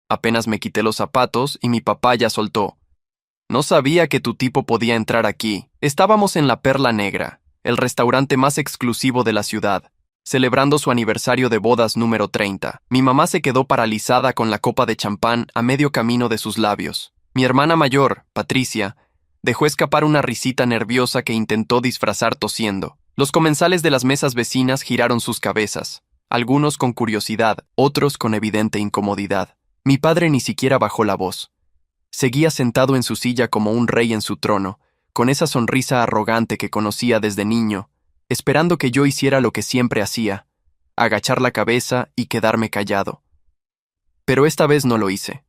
Apenas me quité los zapatos y mi papá ya soltó. No sabía que tu tipo podía entrar aquí. Estábamos en la Perla Negra, el restaurante más exclusivo de la ciudad, celebrando su aniversario de bodas número 30. Mi mamá se quedó paralizada con la copa de champán a medio camino de sus labios. Mi hermana mayor, Patricia, dejó escapar una risita nerviosa que intentó disfrazar tosiendo. Los comensales de las mesas vecinas giraron sus cabezas, algunos con curiosidad, otros con evidente incomodidad. Mi padre ni siquiera bajó la voz. Seguía sentado en su silla como un rey en su trono, con esa sonrisa arrogante que conocía desde niño, esperando que yo hiciera lo que siempre hacía, agachar la cabeza y quedarme callado. Pero esta vez no lo hice.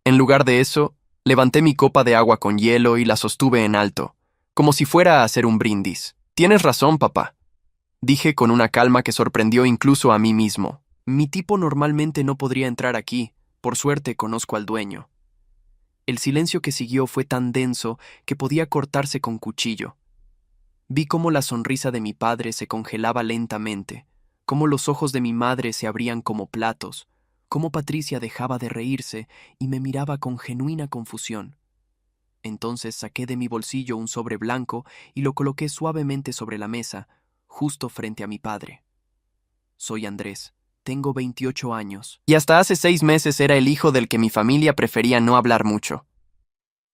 En lugar de eso, levanté mi copa de agua con hielo y la sostuve en alto, como si fuera a hacer un brindis. Tienes razón, papá, dije con una calma que sorprendió incluso a mí mismo. Mi tipo normalmente no podría entrar aquí, por suerte conozco al dueño. El silencio que siguió fue tan denso que podía cortarse con cuchillo. Vi cómo la sonrisa de mi padre se congelaba lentamente, cómo los ojos de mi madre se abrían como platos, cómo Patricia dejaba de reírse y me miraba con genuina confusión. Entonces saqué de mi bolsillo un sobre blanco y lo coloqué suavemente sobre la mesa, justo frente a mi padre. Soy Andrés, tengo 28 años, y hasta hace 6 meses era el hijo del que mi familia prefería no hablar mucho.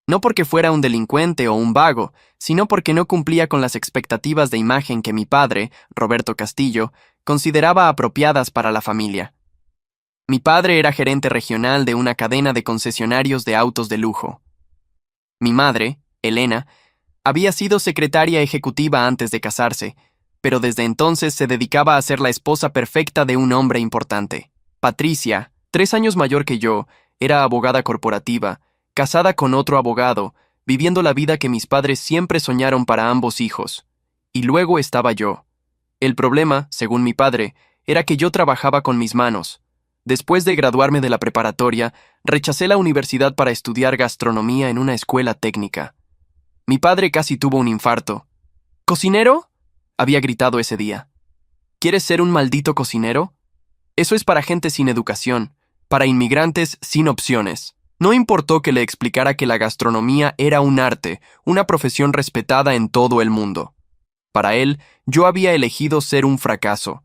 No porque fuera un delincuente o un vago, sino porque no cumplía con las expectativas de imagen que mi padre, Roberto Castillo, consideraba apropiadas para la familia. Mi padre era gerente regional de una cadena de concesionarios de autos de lujo. Mi madre, Elena, había sido secretaria ejecutiva antes de casarse, pero desde entonces se dedicaba a ser la esposa perfecta de un hombre importante. Patricia, 3 años mayor que yo, era abogada corporativa, casada con otro abogado, viviendo la vida que mis padres siempre soñaron para ambos hijos. Y luego estaba yo. El problema, según mi padre, era que yo trabajaba con mis manos. Después de graduarme de la preparatoria, rechacé la universidad para estudiar gastronomía en una escuela técnica. Mi padre casi tuvo un infarto. ¿Cocinero?, había gritado ese día. ¿Quieres ser un maldito cocinero? Eso es para gente sin educación, para inmigrantes sin opciones. No importó que le explicara que la gastronomía era un arte, una profesión respetada en todo el mundo. Para él, yo había elegido ser un fracaso.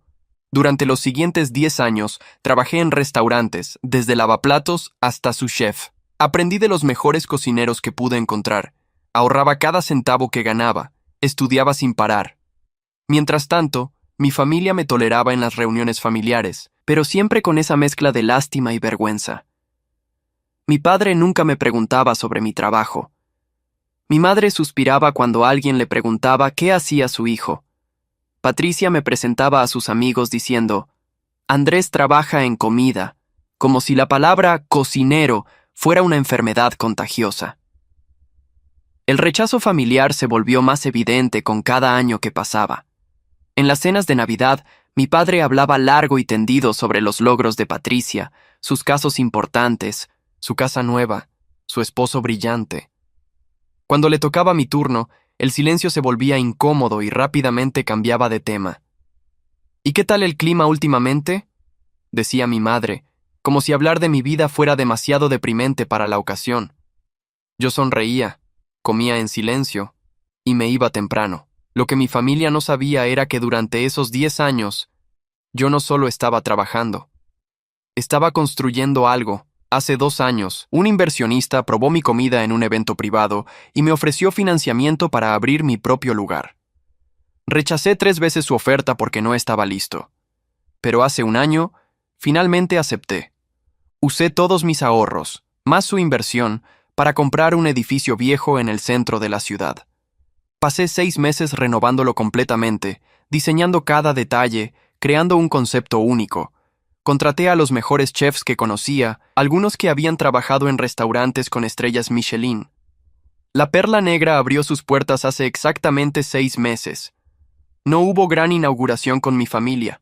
Durante los siguientes 10 años, trabajé en restaurantes, desde lavaplatos hasta sous chef. Aprendí de los mejores cocineros que pude encontrar. Ahorraba cada centavo que ganaba. Estudiaba sin parar. Mientras tanto, mi familia me toleraba en las reuniones familiares, pero siempre con esa mezcla de lástima y vergüenza. Mi padre nunca me preguntaba sobre mi trabajo. Mi madre suspiraba cuando alguien le preguntaba qué hacía su hijo. Patricia me presentaba a sus amigos diciendo, Andrés trabaja en comida, como si la palabra cocinero fuera una enfermedad contagiosa. El rechazo familiar se volvió más evidente con cada año que pasaba. En las cenas de Navidad, mi padre hablaba largo y tendido sobre los logros de Patricia, sus casos importantes, su casa nueva, su esposo brillante. Cuando le tocaba mi turno, el silencio se volvía incómodo y rápidamente cambiaba de tema. ¿Y qué tal el clima últimamente?, decía mi madre, como si hablar de mi vida fuera demasiado deprimente para la ocasión. Yo sonreía, comía en silencio y me iba temprano. Lo que mi familia no sabía era que durante esos 10 años, yo no solo estaba trabajando, estaba construyendo algo. Hace 2 años, un inversionista probó mi comida en un evento privado y me ofreció financiamiento para abrir mi propio lugar. Rechacé 3 veces su oferta porque no estaba listo. Pero hace 1 año, finalmente acepté. Usé todos mis ahorros, más su inversión, para comprar un edificio viejo en el centro de la ciudad. Pasé 6 meses renovándolo completamente, diseñando cada detalle, creando un concepto único. Contraté a los mejores chefs que conocía, algunos que habían trabajado en restaurantes con estrellas Michelin. La Perla Negra abrió sus puertas hace exactamente 6 meses. No hubo gran inauguración con mi familia.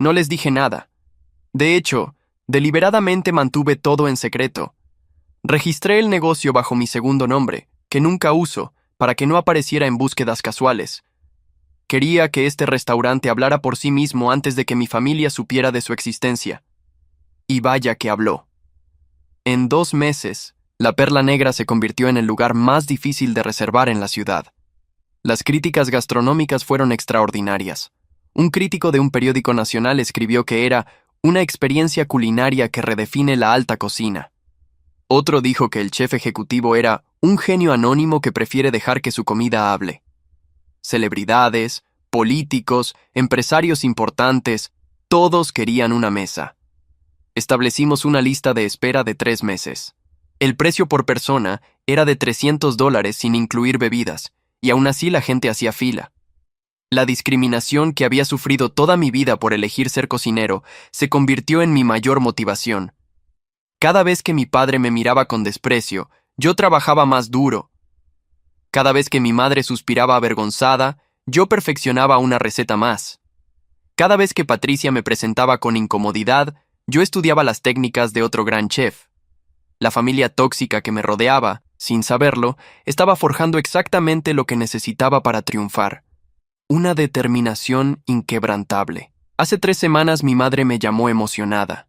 No les dije nada. De hecho, deliberadamente mantuve todo en secreto. Registré el negocio bajo mi segundo nombre, que nunca uso, para que no apareciera en búsquedas casuales. Quería que este restaurante hablara por sí mismo antes de que mi familia supiera de su existencia. Y vaya que habló. En 2 meses, la Perla Negra se convirtió en el lugar más difícil de reservar en la ciudad. Las críticas gastronómicas fueron extraordinarias. Un crítico de un periódico nacional escribió que era una experiencia culinaria que redefine la alta cocina. Otro dijo que el chef ejecutivo era un genio anónimo que prefiere dejar que su comida hable. Celebridades, políticos, empresarios importantes, todos querían una mesa. Establecimos una lista de espera de 3 meses. El precio por persona era de $300 sin incluir bebidas, y aún así la gente hacía fila. La discriminación que había sufrido toda mi vida por elegir ser cocinero se convirtió en mi mayor motivación. Cada vez que mi padre me miraba con desprecio, yo trabajaba más duro. Cada vez que mi madre suspiraba avergonzada, yo perfeccionaba una receta más. Cada vez que Patricia me presentaba con incomodidad, yo estudiaba las técnicas de otro gran chef. La familia tóxica que me rodeaba, sin saberlo, estaba forjando exactamente lo que necesitaba para triunfar. Una determinación inquebrantable. Hace 3 semanas mi madre me llamó emocionada.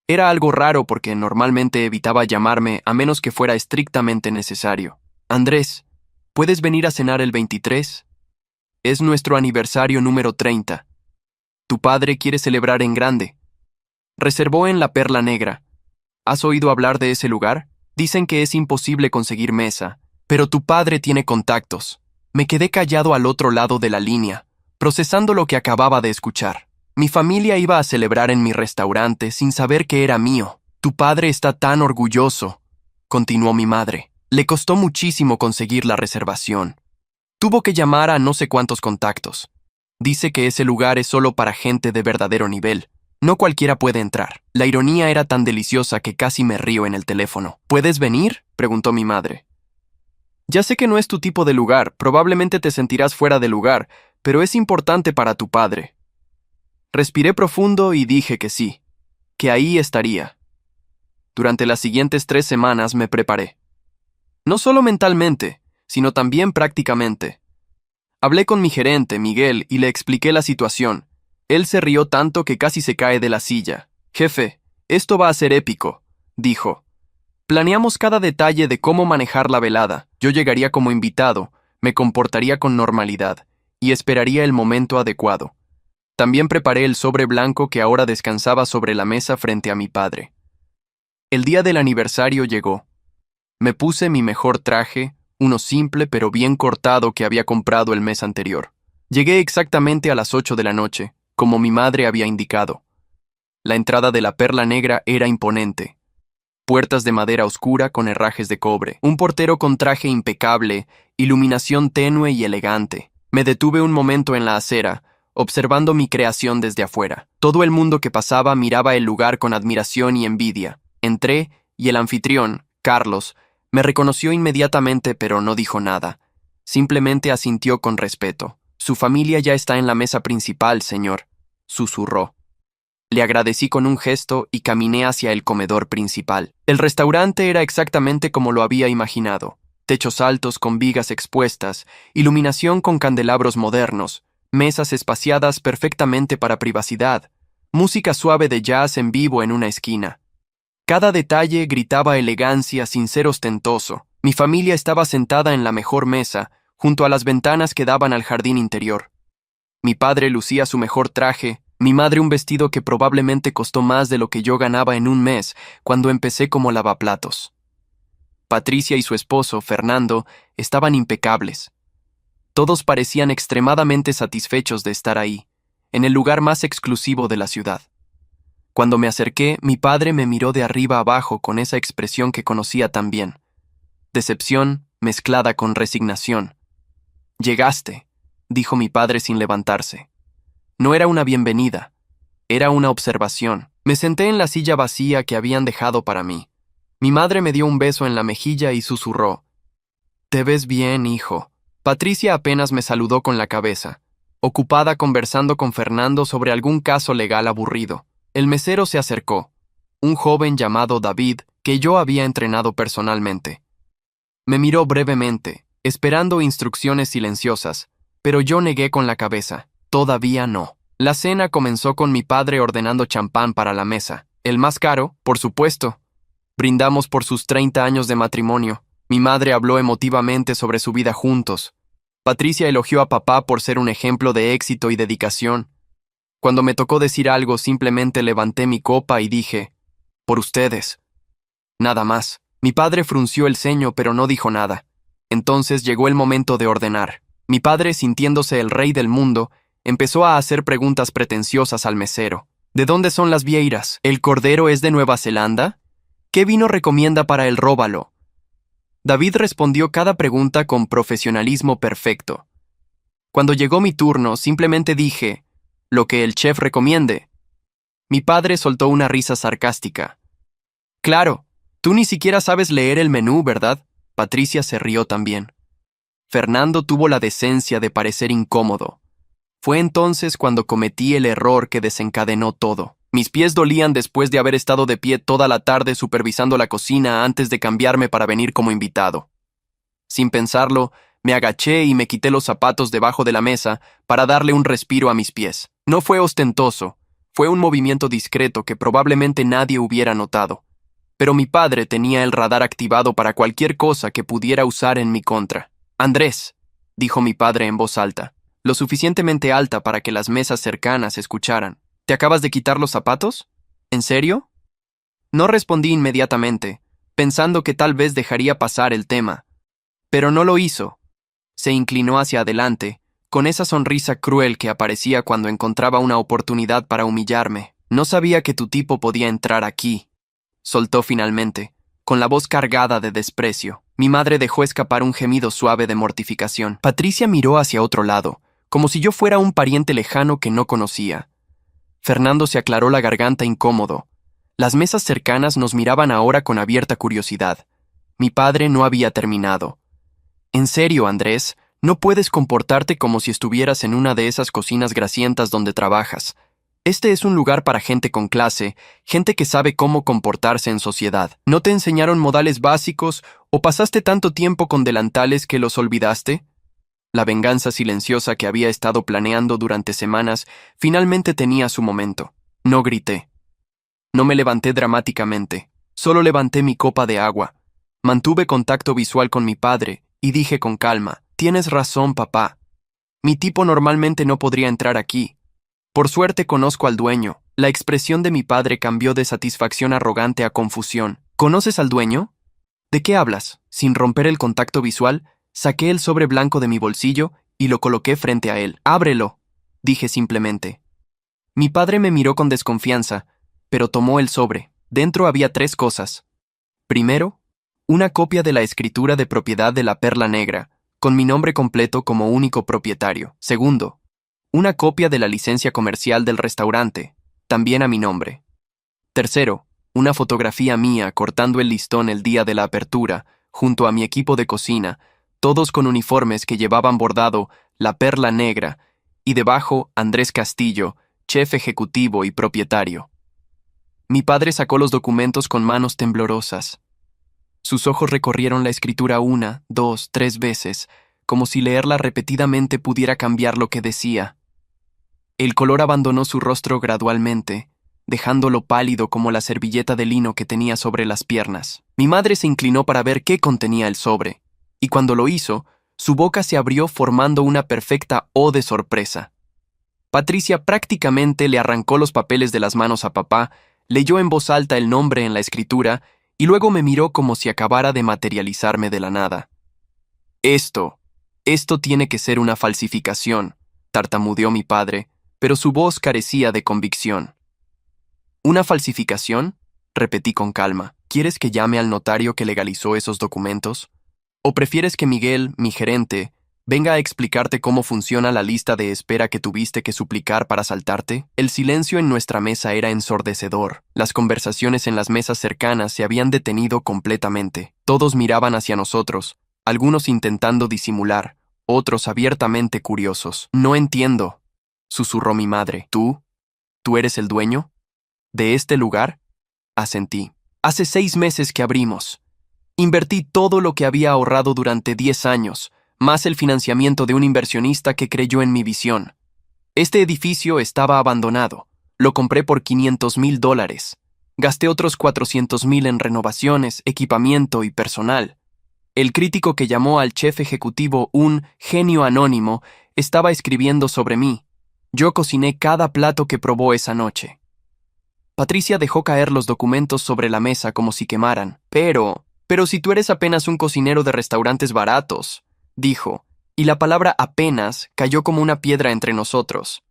Era algo raro porque normalmente evitaba llamarme a menos que fuera estrictamente necesario. Andrés, ¿puedes venir a cenar el 23? Es nuestro aniversario número 30. Tu padre quiere celebrar en grande. Reservó en la Perla Negra. ¿Has oído hablar de ese lugar? Dicen que es imposible conseguir mesa, pero tu padre tiene contactos. Me quedé callado al otro lado de la línea, procesando lo que acababa de escuchar. Mi familia iba a celebrar en mi restaurante sin saber que era mío. Tu padre está tan orgulloso, continuó mi madre. Le costó muchísimo conseguir la reservación. Tuvo que llamar a no sé cuántos contactos. Dice que ese lugar es solo para gente de verdadero nivel. No cualquiera puede entrar. La ironía era tan deliciosa que casi me río en el teléfono. ¿Puedes venir?, preguntó mi madre. Ya sé que no es tu tipo de lugar, probablemente te sentirás fuera de lugar, pero es importante para tu padre. Respiré profundo y dije que sí, que ahí estaría. Durante las siguientes 3 semanas me preparé. No solo mentalmente, sino también prácticamente. Hablé con mi gerente, Miguel, y le expliqué la situación. Él se rió tanto que casi se cae de la silla. Jefe, esto va a ser épico, dijo. Planeamos cada detalle de cómo manejar la velada. Yo llegaría como invitado, me comportaría con normalidad y esperaría el momento adecuado. También preparé el sobre blanco que ahora descansaba sobre la mesa frente a mi padre. El día del aniversario llegó. Me puse mi mejor traje, uno simple pero bien cortado que había comprado el mes anterior. Llegué exactamente a las 8 de la noche, como mi madre había indicado. La entrada de la Perla Negra era imponente. Puertas de madera oscura con herrajes de cobre, un portero con traje impecable, iluminación tenue y elegante. Me detuve un momento en la acera, observando mi creación desde afuera. Todo el mundo que pasaba miraba el lugar con admiración y envidia. Entré y el anfitrión, Carlos, me reconoció inmediatamente pero no dijo nada. Simplemente asintió con respeto. Su familia ya está en la mesa principal, señor, susurró. Le agradecí con un gesto y caminé hacia el comedor principal. El restaurante era exactamente como lo había imaginado. Techos altos con vigas expuestas, iluminación con candelabros modernos, mesas espaciadas perfectamente para privacidad, música suave de jazz en vivo en una esquina. Cada detalle gritaba elegancia sin ser ostentoso. Mi familia estaba sentada en la mejor mesa, junto a las ventanas que daban al jardín interior. Mi padre lucía su mejor traje, mi madre un vestido que probablemente costó más de lo que yo ganaba en un mes cuando empecé como lavaplatos. Patricia y su esposo, Fernando, estaban impecables. Todos parecían extremadamente satisfechos de estar ahí, en el lugar más exclusivo de la ciudad. Cuando me acerqué, mi padre me miró de arriba abajo con esa expresión que conocía tan bien. Decepción mezclada con resignación. «Llegaste», dijo mi padre sin levantarse. No era una bienvenida, era una observación. Me senté en la silla vacía que habían dejado para mí. Mi madre me dio un beso en la mejilla y susurró. «Te ves bien, hijo». Patricia apenas me saludó con la cabeza, ocupada conversando con Fernando sobre algún caso legal aburrido. El mesero se acercó, un joven llamado David que yo había entrenado personalmente. Me miró brevemente, esperando instrucciones silenciosas, pero yo negué con la cabeza. Todavía no. La cena comenzó con mi padre ordenando champán para la mesa. El más caro, por supuesto. Brindamos por sus 30 años de matrimonio. Mi madre habló emotivamente sobre su vida juntos. Patricia elogió a papá por ser un ejemplo de éxito y dedicación. Cuando me tocó decir algo, simplemente levanté mi copa y dije, por ustedes. Nada más. Mi padre frunció el ceño, pero no dijo nada. Entonces llegó el momento de ordenar. Mi padre, sintiéndose el rey del mundo, empezó a hacer preguntas pretenciosas al mesero. ¿De dónde son las vieiras? ¿El cordero es de Nueva Zelanda? ¿Qué vino recomienda para el róbalo? David respondió cada pregunta con profesionalismo perfecto. Cuando llegó mi turno, simplemente dije, lo que el chef recomiende. Mi padre soltó una risa sarcástica. Claro, tú ni siquiera sabes leer el menú, ¿verdad? Patricia se rió también. Fernando tuvo la decencia de parecer incómodo. Fue entonces cuando cometí el error que desencadenó todo. Mis pies dolían después de haber estado de pie toda la tarde supervisando la cocina antes de cambiarme para venir como invitado. Sin pensarlo, me agaché y me quité los zapatos debajo de la mesa para darle un respiro a mis pies. No fue ostentoso, fue un movimiento discreto que probablemente nadie hubiera notado. Pero mi padre tenía el radar activado para cualquier cosa que pudiera usar en mi contra. Andrés, dijo mi padre en voz alta, lo suficientemente alta para que las mesas cercanas escucharan. ¿Te acabas de quitar los zapatos? ¿En serio? No respondí inmediatamente, pensando que tal vez dejaría pasar el tema. Pero no lo hizo. Se inclinó hacia adelante, con esa sonrisa cruel que aparecía cuando encontraba una oportunidad para humillarme. No sabía que tu tipo podía entrar aquí. Soltó finalmente, con la voz cargada de desprecio. Mi madre dejó escapar un gemido suave de mortificación. Patricia miró hacia otro lado, como si yo fuera un pariente lejano que no conocía. Fernando se aclaró la garganta incómodo. Las mesas cercanas nos miraban ahora con abierta curiosidad. Mi padre no había terminado. En serio, Andrés, no puedes comportarte como si estuvieras en una de esas cocinas grasientas donde trabajas. Este es un lugar para gente con clase, gente que sabe cómo comportarse en sociedad. ¿No te enseñaron modales básicos o pasaste tanto tiempo con delantales que los olvidaste? La venganza silenciosa que había estado planeando durante semanas finalmente tenía su momento. No grité. No me levanté dramáticamente. Solo levanté mi copa de agua. Mantuve contacto visual con mi padre y dije con calma, tienes razón, papá. Mi tipo normalmente no podría entrar aquí. Por suerte conozco al dueño. La expresión de mi padre cambió de satisfacción arrogante a confusión. ¿Conoces al dueño? ¿De qué hablas? Sin romper el contacto visual, saqué el sobre blanco de mi bolsillo y lo coloqué frente a él. «Ábrelo», dije simplemente. Mi padre me miró con desconfianza, pero tomó el sobre. Dentro había 3 cosas. Primero, una copia de la escritura de propiedad de la Perla Negra, con mi nombre completo como único propietario. Segundo, una copia de la licencia comercial del restaurante, también a mi nombre. Tercero, una fotografía mía cortando el listón el día de la apertura, junto a mi equipo de cocina, todos con uniformes que llevaban bordado la Perla Negra, y debajo Andrés Castillo, chef ejecutivo y propietario. Mi padre sacó los documentos con manos temblorosas. Sus ojos recorrieron la escritura 1, 2, 3 veces, como si leerla repetidamente pudiera cambiar lo que decía. El color abandonó su rostro gradualmente, dejándolo pálido como la servilleta de lino que tenía sobre las piernas. Mi madre se inclinó para ver qué contenía el sobre, y cuando lo hizo, su boca se abrió formando una perfecta O de sorpresa. Patricia prácticamente le arrancó los papeles de las manos a papá, leyó en voz alta el nombre en la escritura y luego me miró como si acabara de materializarme de la nada. Esto tiene que ser una falsificación, tartamudeó mi padre, pero su voz carecía de convicción. ¿Una falsificación?, repetí con calma. ¿Quieres que llame al notario que legalizó esos documentos? ¿O prefieres que Miguel, mi gerente, venga a explicarte cómo funciona la lista de espera que tuviste que suplicar para saltarte? El silencio en nuestra mesa era ensordecedor. Las conversaciones en las mesas cercanas se habían detenido completamente. Todos miraban hacia nosotros, algunos intentando disimular, otros abiertamente curiosos. «No entiendo», susurró mi madre. ¿Tú eres el dueño? ¿De este lugar?» Asentí. «Hace 6 meses que abrimos. Invertí todo lo que había ahorrado durante 10 años, más el financiamiento de un inversionista que creyó en mi visión. Este edificio estaba abandonado. Lo compré por $500,000. Gasté otros 400,000 en renovaciones, equipamiento y personal. El crítico que llamó al chef ejecutivo un genio anónimo estaba escribiendo sobre mí. Yo cociné cada plato que probó esa noche. Patricia dejó caer los documentos sobre la mesa como si quemaran. Pero si tú eres apenas un cocinero de restaurantes baratos, dijo, y la palabra apenas cayó como una piedra entre nosotros.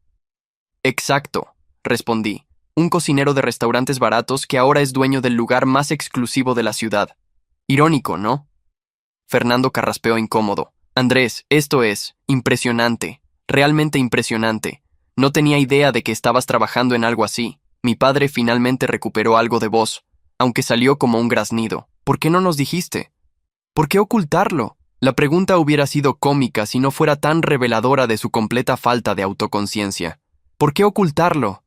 Exacto, respondí, un cocinero de restaurantes baratos que ahora es dueño del lugar más exclusivo de la ciudad. Irónico, ¿no? Fernando carraspeó incómodo. Andrés, esto es impresionante, realmente impresionante. No tenía idea de que estabas trabajando en algo así. Mi padre finalmente recuperó algo de voz, aunque salió como un graznido. ¿Por qué no nos dijiste? ¿Por qué ocultarlo? La pregunta hubiera sido cómica si no fuera tan reveladora de su completa falta de autoconciencia. ¿Por qué ocultarlo?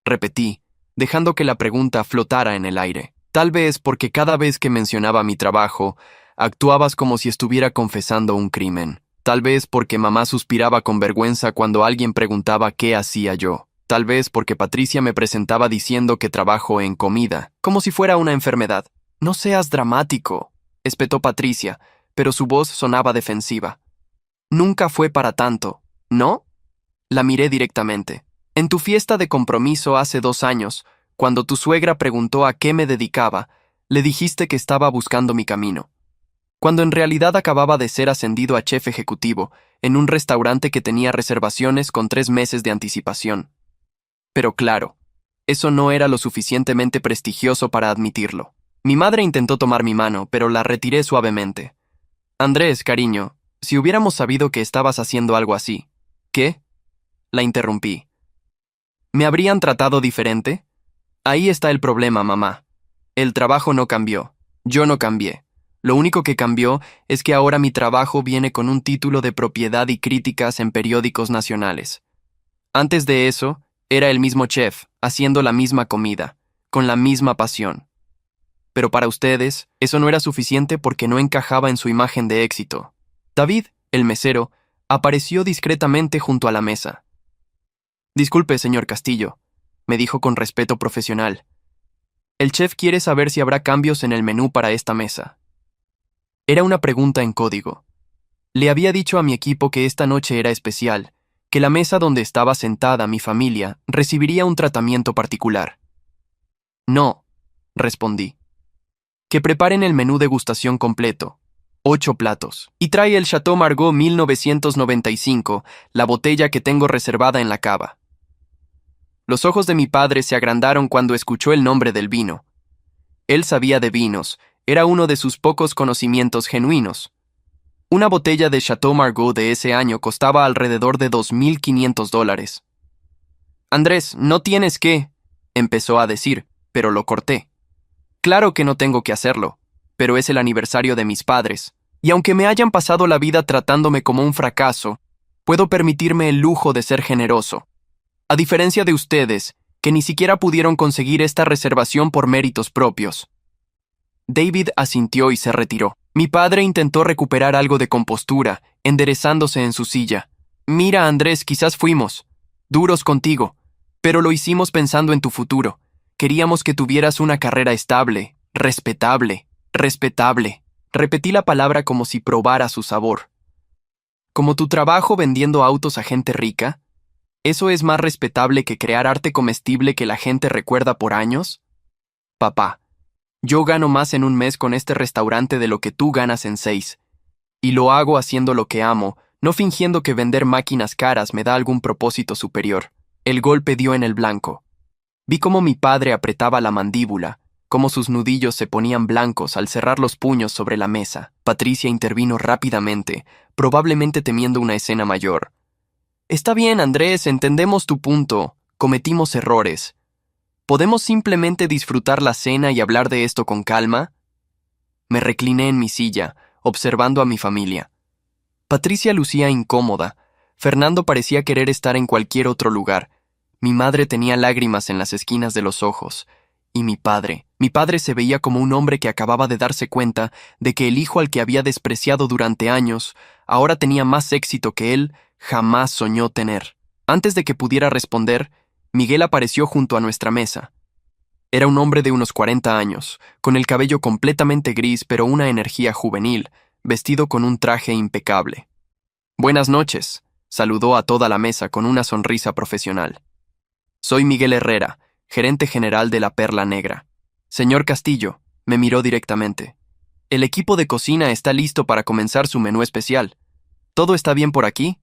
Repetí, dejando que la pregunta flotara en el aire. Tal vez porque cada vez que mencionaba mi trabajo, actuabas como si estuviera confesando un crimen. Tal vez porque mamá suspiraba con vergüenza cuando alguien preguntaba qué hacía yo. Tal vez porque Patricia me presentaba diciendo que trabajo en comida, como si fuera una enfermedad. No seas dramático, espetó Patricia, pero su voz sonaba defensiva. Nunca fue para tanto, ¿no? La miré directamente. En tu fiesta de compromiso hace 2 años, cuando tu suegra preguntó a qué me dedicaba, le dijiste que estaba buscando mi camino. Cuando en realidad acababa de ser ascendido a chef ejecutivo en un restaurante que tenía reservaciones con 3 meses de anticipación. Pero claro, eso no era lo suficientemente prestigioso para admitirlo. Mi madre intentó tomar mi mano, pero la retiré suavemente. Andrés, cariño, si hubiéramos sabido que estabas haciendo algo así. ¿Qué? La interrumpí. ¿Me habrían tratado diferente? Ahí está el problema, mamá. El trabajo no cambió. Yo no cambié. Lo único que cambió es que ahora mi trabajo viene con un título de propiedad y críticas en periódicos nacionales. Antes de eso, era el mismo chef, haciendo la misma comida, con la misma pasión. Pero para ustedes, eso no era suficiente porque no encajaba en su imagen de éxito. David, el mesero, apareció discretamente junto a la mesa. Disculpe, señor Castillo, me dijo con respeto profesional. El chef quiere saber si habrá cambios en el menú para esta mesa. Era una pregunta en código. Le había dicho a mi equipo que esta noche era especial, que la mesa donde estaba sentada mi familia recibiría un tratamiento particular. No, respondí. Que preparen el menú degustación completo, 8 platos, y trae el Chateau Margaux 1995, la botella que tengo reservada en la cava. Los ojos de mi padre se agrandaron cuando escuchó el nombre del vino. Él sabía de vinos, era uno de sus pocos conocimientos genuinos. Una botella de Chateau Margaux de ese año costaba alrededor de $2,500. Andrés, no tienes que, empezó a decir, pero lo corté. Claro que no tengo que hacerlo, pero es el aniversario de mis padres, y aunque me hayan pasado la vida tratándome como un fracaso, puedo permitirme el lujo de ser generoso. A diferencia de ustedes, que ni siquiera pudieron conseguir esta reservación por méritos propios. David asintió y se retiró. Mi padre intentó recuperar algo de compostura, enderezándose en su silla. Mira, Andrés, quizás fuimos duros contigo, pero lo hicimos pensando en tu futuro. Queríamos que tuvieras una carrera estable, respetable. Repetí la palabra como si probara su sabor. ¿Como tu trabajo vendiendo autos a gente rica? ¿Eso es más respetable que crear arte comestible que la gente recuerda por años? Papá, yo gano más en un mes con este restaurante de lo que tú ganas en 6. Y lo hago haciendo lo que amo, no fingiendo que vender máquinas caras me da algún propósito superior. El golpe dio en el blanco. Vi cómo mi padre apretaba la mandíbula, cómo sus nudillos se ponían blancos al cerrar los puños sobre la mesa. Patricia intervino rápidamente, probablemente temiendo una escena mayor. Está bien, Andrés, entendemos tu punto. Cometimos errores. ¿Podemos simplemente disfrutar la cena y hablar de esto con calma? Me recliné en mi silla, observando a mi familia. Patricia lucía incómoda. Fernando parecía querer estar en cualquier otro lugar. Mi madre tenía lágrimas en las esquinas de los ojos. Y mi padre se veía como un hombre que acababa de darse cuenta de que el hijo al que había despreciado durante años ahora tenía más éxito que él jamás soñó tener. Antes de que pudiera responder, Miguel apareció junto a nuestra mesa. Era un hombre de unos 40 años, con el cabello completamente gris pero una energía juvenil, vestido con un traje impecable. Buenas noches, saludó a toda la mesa con una sonrisa profesional. Soy Miguel Herrera, gerente general de la Perla Negra. Señor Castillo, me miró directamente. El equipo de cocina está listo para comenzar su menú especial. ¿Todo está bien por aquí?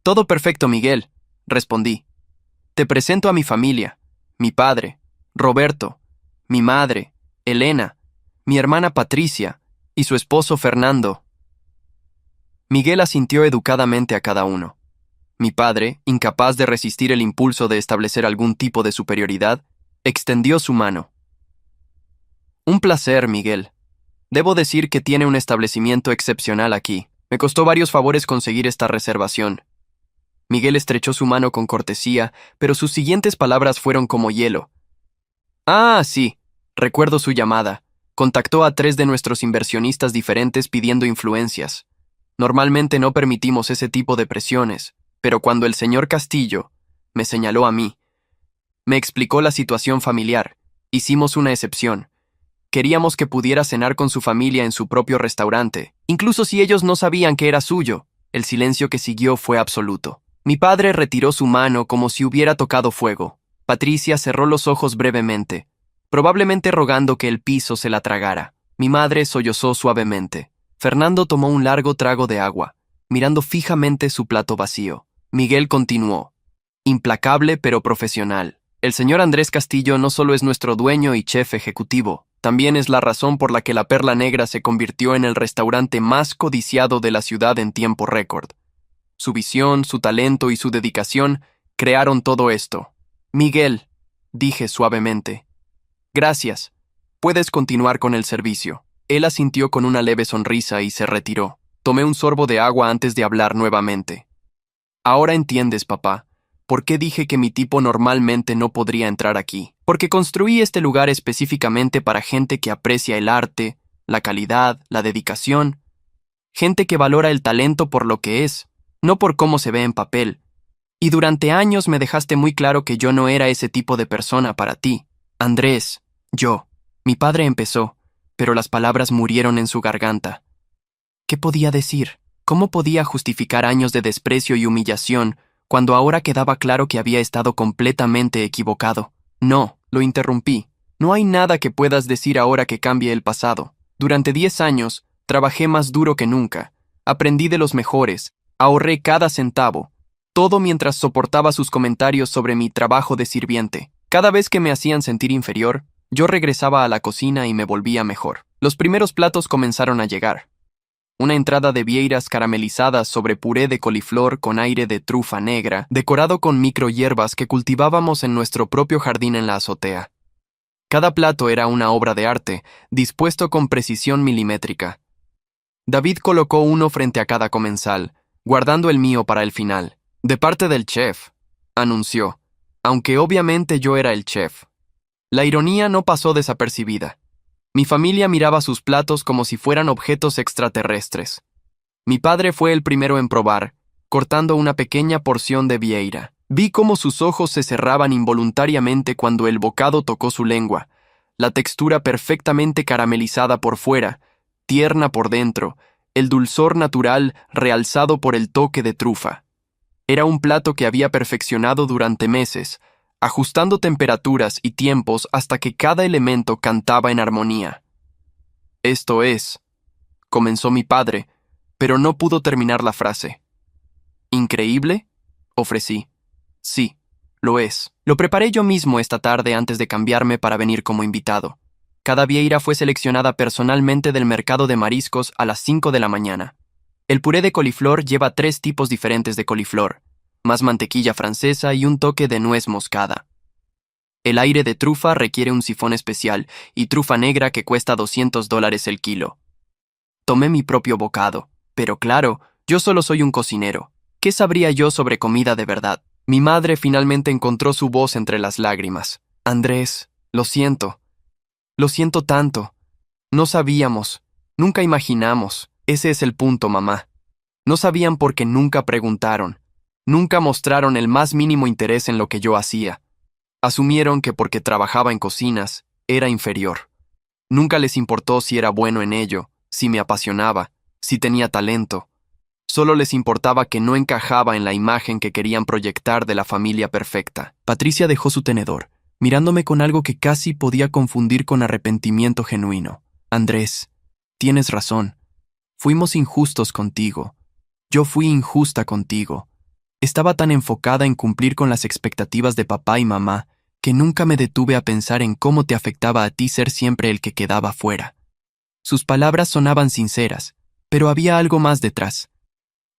Todo perfecto, Miguel, respondí. Te presento a mi familia, mi padre, Roberto, mi madre, Elena, mi hermana Patricia y su esposo Fernando. Miguel asintió educadamente a cada uno. Mi padre, incapaz de resistir el impulso de establecer algún tipo de superioridad, extendió su mano. Un placer, Miguel. Debo decir que tiene un establecimiento excepcional aquí. Me costó varios favores conseguir esta reservación. Miguel estrechó su mano con cortesía, pero sus siguientes palabras fueron como hielo. Ah, sí, recuerdo su llamada. Contactó a 3 de nuestros inversionistas diferentes pidiendo influencias. Normalmente no permitimos ese tipo de presiones, pero cuando el señor Castillo me señaló a mí, me explicó la situación familiar, hicimos una excepción. Queríamos que pudiera cenar con su familia en su propio restaurante, incluso si ellos no sabían que era suyo. El silencio que siguió fue absoluto. Mi padre retiró su mano como si hubiera tocado fuego. Patricia cerró los ojos brevemente, probablemente rogando que el piso se la tragara. Mi madre sollozó suavemente. Fernando tomó un largo trago de agua, mirando fijamente su plato vacío. Miguel continuó. Implacable pero profesional. El señor Andrés Castillo no solo es nuestro dueño y chef ejecutivo, también es la razón por la que la Perla Negra se convirtió en el restaurante más codiciado de la ciudad en tiempo récord. Su visión, su talento y su dedicación crearon todo esto. Miguel, dije suavemente. Gracias. Puedes continuar con el servicio. Él asintió con una leve sonrisa y se retiró. Tomé un sorbo de agua antes de hablar nuevamente. Ahora entiendes, papá, por qué dije que mi tipo normalmente no podría entrar aquí. Porque construí este lugar específicamente para gente que aprecia el arte, la calidad, la dedicación. Gente que valora el talento por lo que es, no por cómo se ve en papel. Y durante años me dejaste muy claro que yo no era ese tipo de persona para ti. Andrés, mi padre empezó, pero las palabras murieron en su garganta. ¿Qué podía decir? ¿Cómo podía justificar años de desprecio y humillación cuando ahora quedaba claro que había estado completamente equivocado? No, lo interrumpí. No hay nada que puedas decir ahora que cambie el pasado. Durante 10 años, trabajé más duro que nunca. Aprendí de los mejores. Ahorré cada centavo, todo mientras soportaba sus comentarios sobre mi trabajo de sirviente. Cada vez que me hacían sentir inferior, yo regresaba a la cocina y me volvía mejor. Los primeros platos comenzaron a llegar. Una entrada de vieiras caramelizadas sobre puré de coliflor con aire de trufa negra, decorado con microhierbas que cultivábamos en nuestro propio jardín en la azotea. Cada plato era una obra de arte, dispuesto con precisión milimétrica. David colocó uno frente a cada comensal, guardando el mío para el final. De parte del chef, anunció, aunque obviamente yo era el chef. La ironía no pasó desapercibida. Mi familia miraba sus platos como si fueran objetos extraterrestres. Mi padre fue el primero en probar, cortando una pequeña porción de vieira. Vi cómo sus ojos se cerraban involuntariamente cuando el bocado tocó su lengua, la textura perfectamente caramelizada por fuera, tierna por dentro, el dulzor natural realzado por el toque de trufa. Era un plato que había perfeccionado durante meses, ajustando temperaturas y tiempos hasta que cada elemento cantaba en armonía. Esto es, comenzó mi padre, pero no pudo terminar la frase. ¿Increíble?, ofrecí. Sí, lo es. Lo preparé yo mismo esta tarde antes de cambiarme para venir como invitado. Cada vieira fue seleccionada personalmente del mercado de mariscos a las 5 de la mañana. El puré de coliflor lleva 3 tipos diferentes de coliflor, más mantequilla francesa y un toque de nuez moscada. El aire de trufa requiere un sifón especial y trufa negra que cuesta $200 el kilo. Tomé mi propio bocado, pero claro, yo solo soy un cocinero. ¿Qué sabría yo sobre comida de verdad? Mi madre finalmente encontró su voz entre las lágrimas. Andrés, lo siento. Lo siento tanto. No sabíamos. Nunca imaginamos. Ese es el punto, mamá. No sabían porque nunca preguntaron. Nunca mostraron el más mínimo interés en lo que yo hacía. Asumieron que porque trabajaba en cocinas, era inferior. Nunca les importó si era bueno en ello, si me apasionaba, si tenía talento. Solo les importaba que no encajaba en la imagen que querían proyectar de la familia perfecta. Patricia dejó su tenedor, mirándome con algo que casi podía confundir con arrepentimiento genuino. Andrés, tienes razón. Fuimos injustos contigo. Yo fui injusta contigo. Estaba tan enfocada en cumplir con las expectativas de papá y mamá que nunca me detuve a pensar en cómo te afectaba a ti ser siempre el que quedaba fuera. Sus palabras sonaban sinceras, pero había algo más detrás.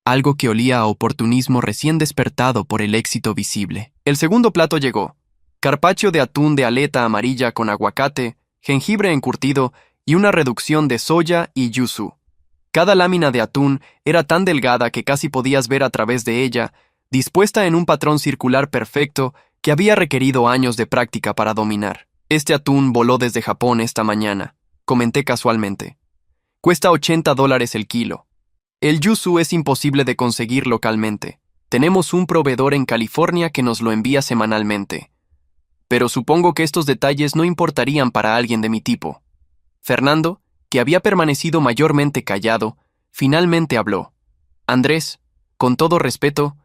Algo que olía a oportunismo recién despertado por el éxito visible. El segundo plato llegó. Carpaccio de atún de aleta amarilla con aguacate, jengibre encurtido y una reducción de soya y yuzu. Cada lámina de atún era tan delgada que casi podías ver a través de ella, dispuesta en un patrón circular perfecto que había requerido años de práctica para dominar. Este atún voló desde Japón esta mañana, comenté casualmente. Cuesta $80 el kilo. El yuzu es imposible de conseguir localmente. Tenemos un proveedor en California que nos lo envía semanalmente. Pero supongo que estos detalles no importarían para alguien de mi tipo. Fernando, que había permanecido mayormente callado, finalmente habló. Andrés, con todo respeto,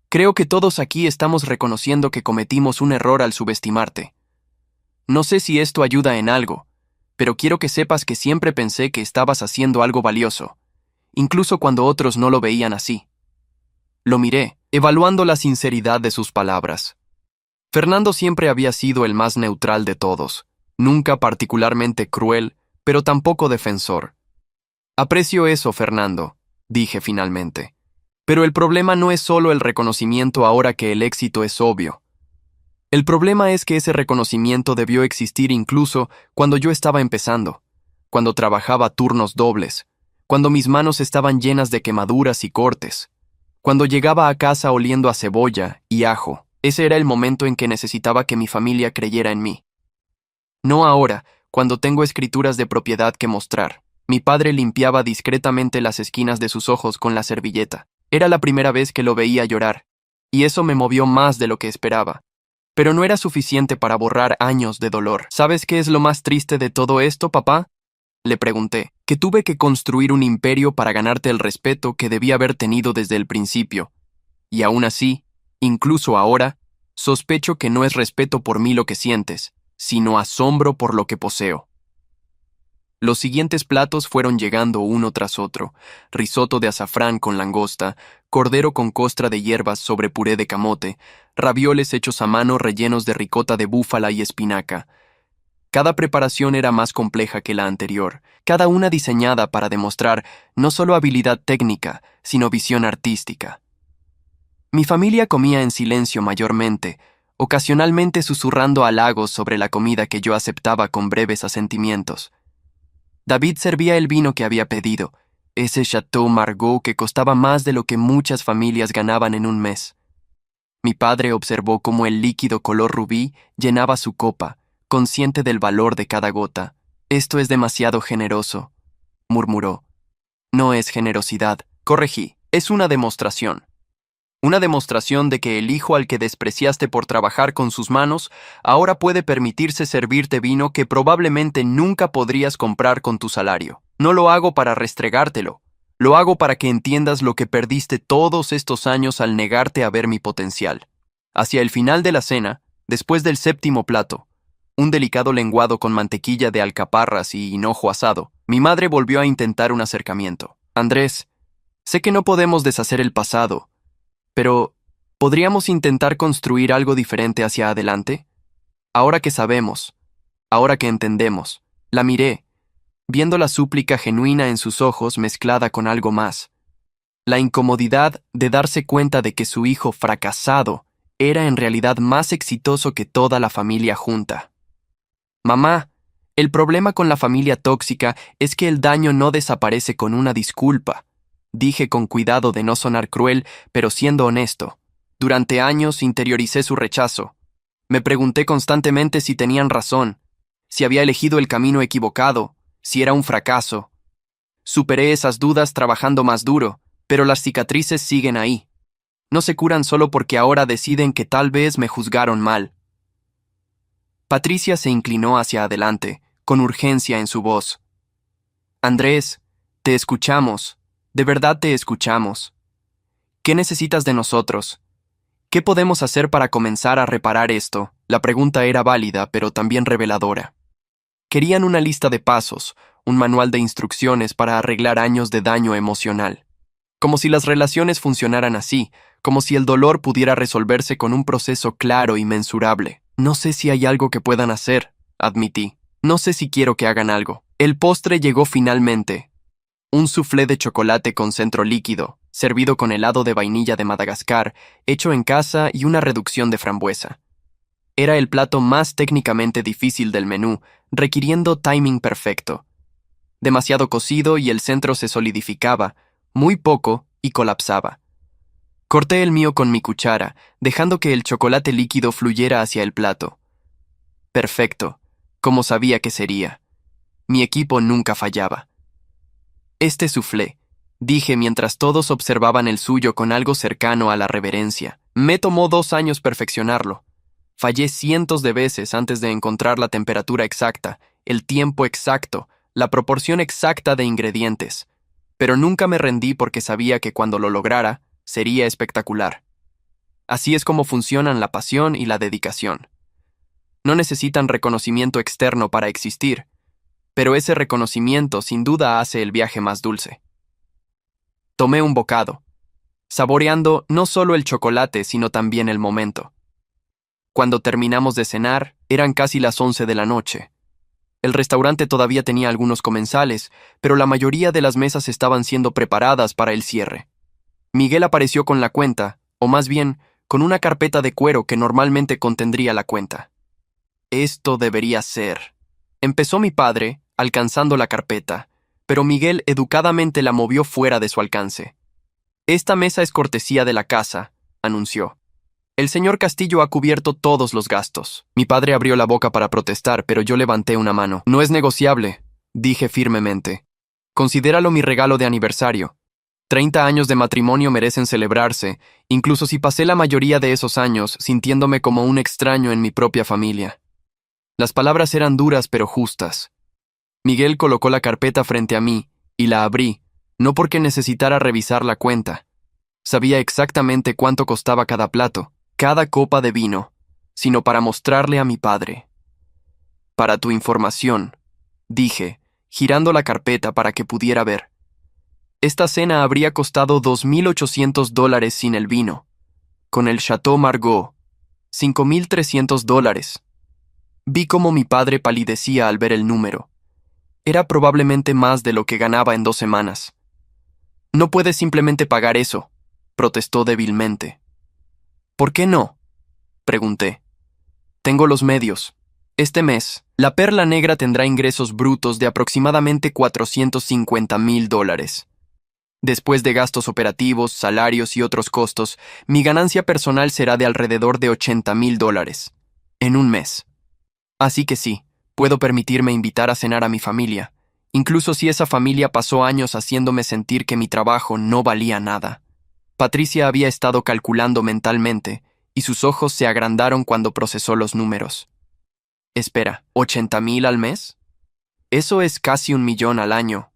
creo que todos aquí estamos reconociendo que cometimos un error al subestimarte. No sé si esto ayuda en algo, pero quiero que sepas que siempre pensé que estabas haciendo algo valioso, incluso cuando otros no lo veían así. Lo miré, evaluando la sinceridad de sus palabras. Fernando siempre había sido el más neutral de todos, nunca particularmente cruel, pero tampoco defensor. Aprecio eso, Fernando, dije finalmente. Pero el problema no es solo el reconocimiento ahora que el éxito es obvio. El problema es que ese reconocimiento debió existir incluso cuando yo estaba empezando, cuando trabajaba turnos dobles, cuando mis manos estaban llenas de quemaduras y cortes, cuando llegaba a casa oliendo a cebolla y ajo. Ese era el momento en que necesitaba que mi familia creyera en mí. No ahora, cuando tengo escrituras de propiedad que mostrar. Mi padre limpiaba discretamente las esquinas de sus ojos con la servilleta. Era la primera vez que lo veía llorar, y eso me movió más de lo que esperaba. Pero no era suficiente para borrar años de dolor. ¿Sabes qué es lo más triste de todo esto, papá? Le pregunté, que tuve que construir un imperio para ganarte el respeto que debía haber tenido desde el principio. Y aún así, incluso ahora, sospecho que no es respeto por mí lo que sientes, sino asombro por lo que poseo. Los siguientes platos fueron llegando uno tras otro: risotto de azafrán con langosta, cordero con costra de hierbas sobre puré de camote, ravioles hechos a mano rellenos de ricota de búfala y espinaca. Cada preparación era más compleja que la anterior, cada una diseñada para demostrar no solo habilidad técnica, sino visión artística. Mi familia comía en silencio mayormente, ocasionalmente susurrando halagos sobre la comida que yo aceptaba con breves asentimientos. David servía el vino que había pedido, ese Chateau Margaux que costaba más de lo que muchas familias ganaban en un mes. Mi padre observó cómo el líquido color rubí llenaba su copa, consciente del valor de cada gota. «Esto es demasiado generoso», murmuró. «No es generosidad», corregí, «es una demostración». Una demostración de que el hijo al que despreciaste por trabajar con sus manos ahora puede permitirse servirte vino que probablemente nunca podrías comprar con tu salario. No lo hago para restregártelo. Lo hago para que entiendas lo que perdiste todos estos años al negarte a ver mi potencial. Hacia el final de la cena, después del séptimo plato, un delicado lenguado con mantequilla de alcaparras y hinojo asado, mi madre volvió a intentar un acercamiento. «Andrés, sé que no podemos deshacer el pasado, pero ¿podríamos intentar construir algo diferente hacia adelante? Ahora que sabemos, ahora que entendemos». La miré, viendo la súplica genuina en sus ojos mezclada con algo más. La incomodidad de darse cuenta de que su hijo fracasado era en realidad más exitoso que toda la familia junta. «Mamá, el problema con la familia tóxica es que el daño no desaparece con una disculpa», dije con cuidado de no sonar cruel, pero siendo honesto. Durante años interioricé su rechazo. Me pregunté constantemente si tenían razón, si había elegido el camino equivocado, si era un fracaso. Superé esas dudas trabajando más duro, pero las cicatrices siguen ahí. No se curan solo porque ahora deciden que tal vez me juzgaron mal. Patricia se inclinó hacia adelante, con urgencia en su voz. Andrés, te escuchamos. De verdad te escuchamos. ¿Qué necesitas de nosotros? ¿Qué podemos hacer para comenzar a reparar esto? La pregunta era válida, pero también reveladora. Querían una lista de pasos, un manual de instrucciones para arreglar años de daño emocional. Como si las relaciones funcionaran así, como si el dolor pudiera resolverse con un proceso claro y mensurable. No sé si hay algo que puedan hacer, admití. No sé si quiero que hagan algo. El postre llegó finalmente. Un soufflé de chocolate con centro líquido, servido con helado de vainilla de Madagascar, hecho en casa y una reducción de frambuesa. Era el plato más técnicamente difícil del menú, requiriendo timing perfecto. Demasiado cocido y el centro se solidificaba, muy poco y colapsaba. Corté el mío con mi cuchara, dejando que el chocolate líquido fluyera hacia el plato. Perfecto, como sabía que sería. Mi equipo nunca fallaba. Este soufflé, dije mientras todos observaban el suyo con algo cercano a la reverencia. Me tomó 2 años perfeccionarlo. Fallé cientos de veces antes de encontrar la temperatura exacta, el tiempo exacto, la proporción exacta de ingredientes. Pero nunca me rendí porque sabía que cuando lo lograra, sería espectacular. Así es como funcionan la pasión y la dedicación. No necesitan reconocimiento externo para existir, pero ese reconocimiento sin duda hace el viaje más dulce. Tomé un bocado, saboreando no solo el chocolate, sino también el momento. Cuando terminamos de cenar, eran casi las 11 de la noche. El restaurante todavía tenía algunos comensales, pero la mayoría de las mesas estaban siendo preparadas para el cierre. Miguel apareció con la cuenta, o más bien, con una carpeta de cuero que normalmente contendría la cuenta. Esto debería ser. Empezó mi padre, alcanzando la carpeta, pero Miguel educadamente la movió fuera de su alcance. Esta mesa es cortesía de la casa, anunció. El señor Castillo ha cubierto todos los gastos. Mi padre abrió la boca para protestar, pero yo levanté una mano. No es negociable, dije firmemente. Considéralo mi regalo de aniversario. 30 años de matrimonio merecen celebrarse, incluso si pasé la mayoría de esos años sintiéndome como un extraño en mi propia familia. Las palabras eran duras pero justas. Miguel colocó la carpeta frente a mí y la abrí, no porque necesitara revisar la cuenta. Sabía exactamente cuánto costaba cada plato, cada copa de vino, sino para mostrarle a mi padre. Para tu información, dije, girando la carpeta para que pudiera ver. Esta cena habría costado $2,800 sin el vino. Con el Chateau Margaux, $5,300. Vi cómo mi padre palidecía al ver el número. Era probablemente más de lo que ganaba en 2 semanas. No puedes simplemente pagar eso, protestó débilmente. ¿Por qué no?, pregunté. Tengo los medios. Este mes, la Perla Negra tendrá ingresos brutos de aproximadamente $450,000. Después de gastos operativos, salarios y otros costos, mi ganancia personal será de alrededor de $80,000 en un mes. Así que sí, puedo permitirme invitar a cenar a mi familia, incluso si esa familia pasó años haciéndome sentir que mi trabajo no valía nada. Patricia había estado calculando mentalmente, y sus ojos se agrandaron cuando procesó los números. Espera, ¿80,000 al mes? Eso es casi 1,000,000 al año.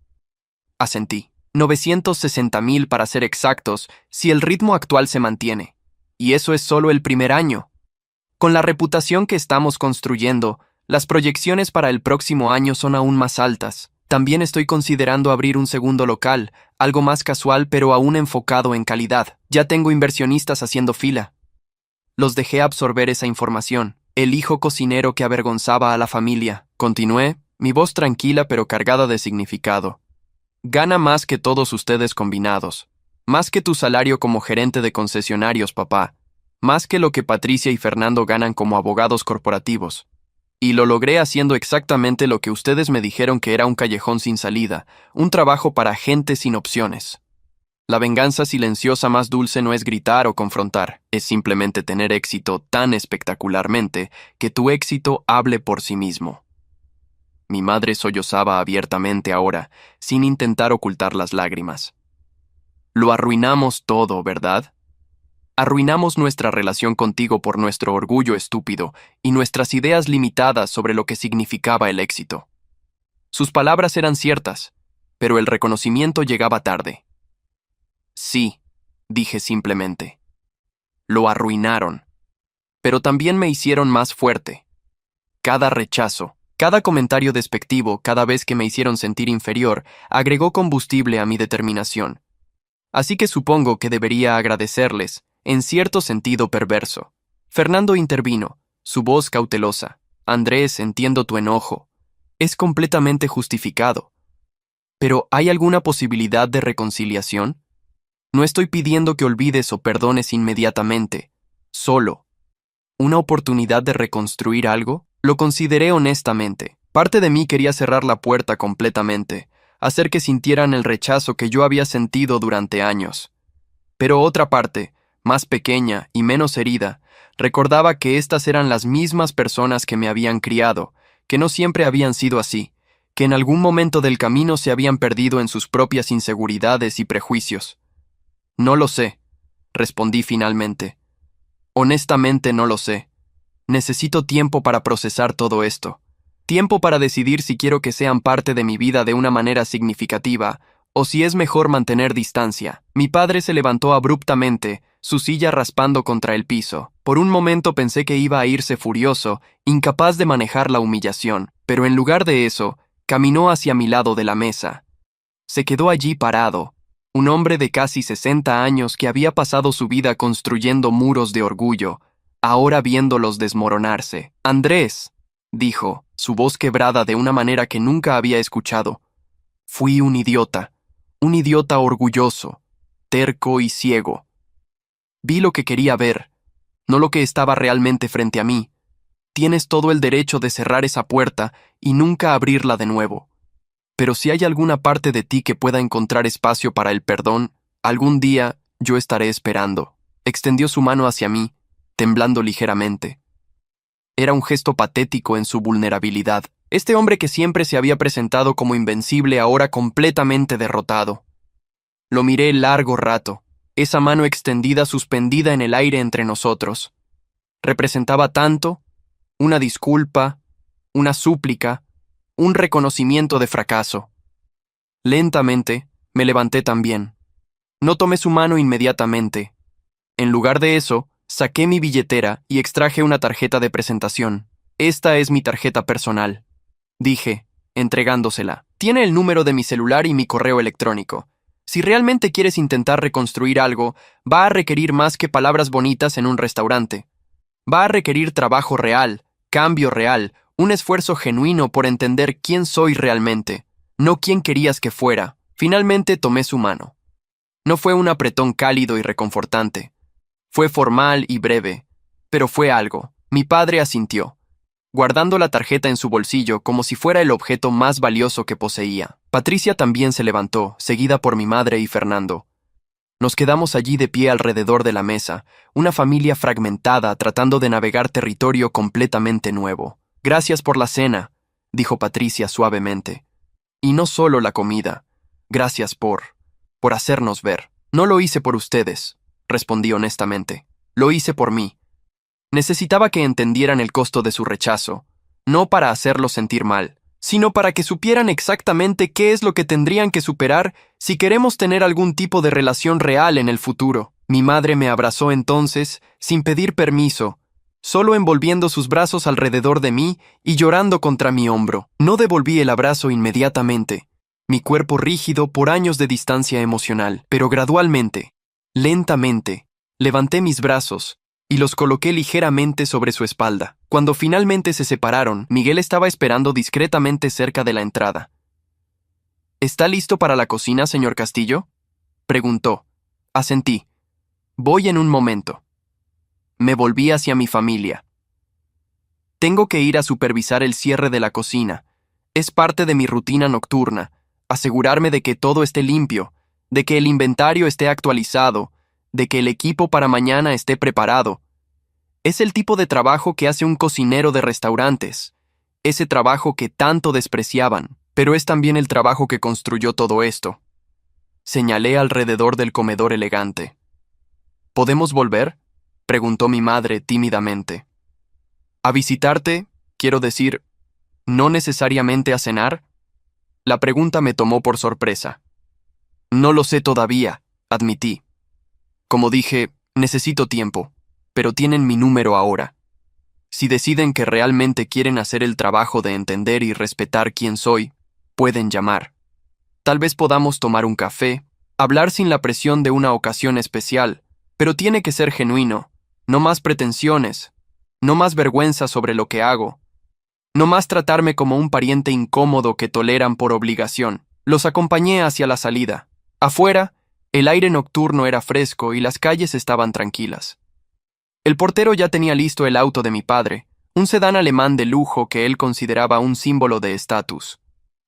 Asentí. 960,000 para ser exactos, si el ritmo actual se mantiene. Y eso es solo el primer año. Con la reputación que estamos construyendo, las proyecciones para el próximo año son aún más altas. También estoy considerando abrir un segundo local, algo más casual pero aún enfocado en calidad. Ya tengo inversionistas haciendo fila. Los dejé absorber esa información. El hijo cocinero que avergonzaba a la familia. Continué, mi voz tranquila pero cargada de significado. Gana más que todos ustedes combinados. Más que tu salario como gerente de concesionarios, papá. Más que lo que Patricia y Fernando ganan como abogados corporativos. Y lo logré haciendo exactamente lo que ustedes me dijeron que era un callejón sin salida, un trabajo para gente sin opciones. La venganza silenciosa más dulce no es gritar o confrontar, es simplemente tener éxito tan espectacularmente que tu éxito hable por sí mismo. Mi madre sollozaba abiertamente ahora, sin intentar ocultar las lágrimas. Lo arruinamos todo, ¿verdad? Arruinamos nuestra relación contigo por nuestro orgullo estúpido y nuestras ideas limitadas sobre lo que significaba el éxito. Sus palabras eran ciertas, pero el reconocimiento llegaba tarde. Sí, dije simplemente. Lo arruinaron. Pero también me hicieron más fuerte. Cada rechazo, cada comentario despectivo, cada vez que me hicieron sentir inferior, agregó combustible a mi determinación. Así que supongo que debería agradecerles, en cierto sentido perverso. Fernando intervino, su voz cautelosa. Andrés, entiendo tu enojo. Es completamente justificado. Pero ¿hay alguna posibilidad de reconciliación? No estoy pidiendo que olvides o perdones inmediatamente. Solo. ¿Una oportunidad de reconstruir algo? Lo consideré honestamente. Parte de mí quería cerrar la puerta completamente, hacer que sintieran el rechazo que yo había sentido durante años. Pero otra parte, más pequeña y menos herida, recordaba que estas eran las mismas personas que me habían criado, que no siempre habían sido así, que en algún momento del camino se habían perdido en sus propias inseguridades y prejuicios. No lo sé, respondí finalmente. Honestamente no lo sé. Necesito tiempo para procesar todo esto. Tiempo para decidir si quiero que sean parte de mi vida de una manera significativa, o si es mejor mantener distancia. Mi padre se levantó abruptamente, su silla raspando contra el piso. Por un momento pensé que iba a irse furioso, incapaz de manejar la humillación, pero en lugar de eso, caminó hacia mi lado de la mesa. Se quedó allí parado, un hombre de casi 60 años que había pasado su vida construyendo muros de orgullo, ahora viéndolos desmoronarse. Andrés, dijo, su voz quebrada de una manera que nunca había escuchado. Fui un idiota orgulloso, terco y ciego. Vi lo que quería ver, no lo que estaba realmente frente a mí. Tienes todo el derecho de cerrar esa puerta y nunca abrirla de nuevo. Pero si hay alguna parte de ti que pueda encontrar espacio para el perdón, algún día yo estaré esperando. Extendió su mano hacia mí, temblando ligeramente. Era un gesto patético en su vulnerabilidad. Este hombre que siempre se había presentado como invencible ahora completamente derrotado. Lo miré largo rato, esa mano extendida suspendida en el aire entre nosotros. Representaba tanto, una disculpa, una súplica, un reconocimiento de fracaso. Lentamente, me levanté también. No tomé su mano inmediatamente. En lugar de eso, saqué mi billetera y extraje una tarjeta de presentación. Esta es mi tarjeta personal, dije, entregándosela. Tiene el número de mi celular y mi correo electrónico. Si realmente quieres intentar reconstruir algo, va a requerir más que palabras bonitas en un restaurante. Va a requerir trabajo real, cambio real, un esfuerzo genuino por entender quién soy realmente, no quién querías que fuera. Finalmente tomé su mano. No fue un apretón cálido y reconfortante. Fue formal y breve, pero fue algo. Mi padre asintió, guardando la tarjeta en su bolsillo como si fuera el objeto más valioso que poseía. Patricia también se levantó, seguida por mi madre y Fernando. Nos quedamos allí de pie alrededor de la mesa, una familia fragmentada tratando de navegar territorio completamente nuevo. Gracias por la cena, dijo Patricia suavemente. Y no solo la comida. Gracias por hacernos ver. No lo hice por ustedes, respondí honestamente. Lo hice por mí. Necesitaba que entendieran el costo de su rechazo, no para hacerlos sentir mal, sino para que supieran exactamente qué es lo que tendrían que superar si queremos tener algún tipo de relación real en el futuro. Mi madre me abrazó entonces, sin pedir permiso, solo envolviendo sus brazos alrededor de mí y llorando contra mi hombro. No devolví el abrazo inmediatamente, mi cuerpo rígido por años de distancia emocional, pero gradualmente, lentamente, levanté mis brazos y los coloqué ligeramente sobre su espalda. Cuando finalmente se separaron, Miguel estaba esperando discretamente cerca de la entrada. ¿Está listo para la cocina, señor Castillo?, preguntó. Asentí. Voy en un momento. Me volví hacia mi familia. Tengo que ir a supervisar el cierre de la cocina. Es parte de mi rutina nocturna, asegurarme de que todo esté limpio, de que el inventario esté actualizado, de que el equipo para mañana esté preparado. Es el tipo de trabajo que hace un cocinero de restaurantes, ese trabajo que tanto despreciaban, pero es también el trabajo que construyó todo esto. Señalé alrededor del comedor elegante. ¿Podemos volver?, preguntó mi madre tímidamente. ¿A visitarte? Quiero decir, ¿no necesariamente a cenar? La pregunta me tomó por sorpresa. No lo sé todavía, admití. Como dije, necesito tiempo, pero tienen mi número ahora. Si deciden que realmente quieren hacer el trabajo de entender y respetar quién soy, pueden llamar. Tal vez podamos tomar un café, hablar sin la presión de una ocasión especial, pero tiene que ser genuino, no más pretensiones, no más vergüenza sobre lo que hago, no más tratarme como un pariente incómodo que toleran por obligación. Los acompañé hacia la salida. Afuera, el aire nocturno era fresco y las calles estaban tranquilas. El portero ya tenía listo el auto de mi padre, un sedán alemán de lujo que él consideraba un símbolo de estatus.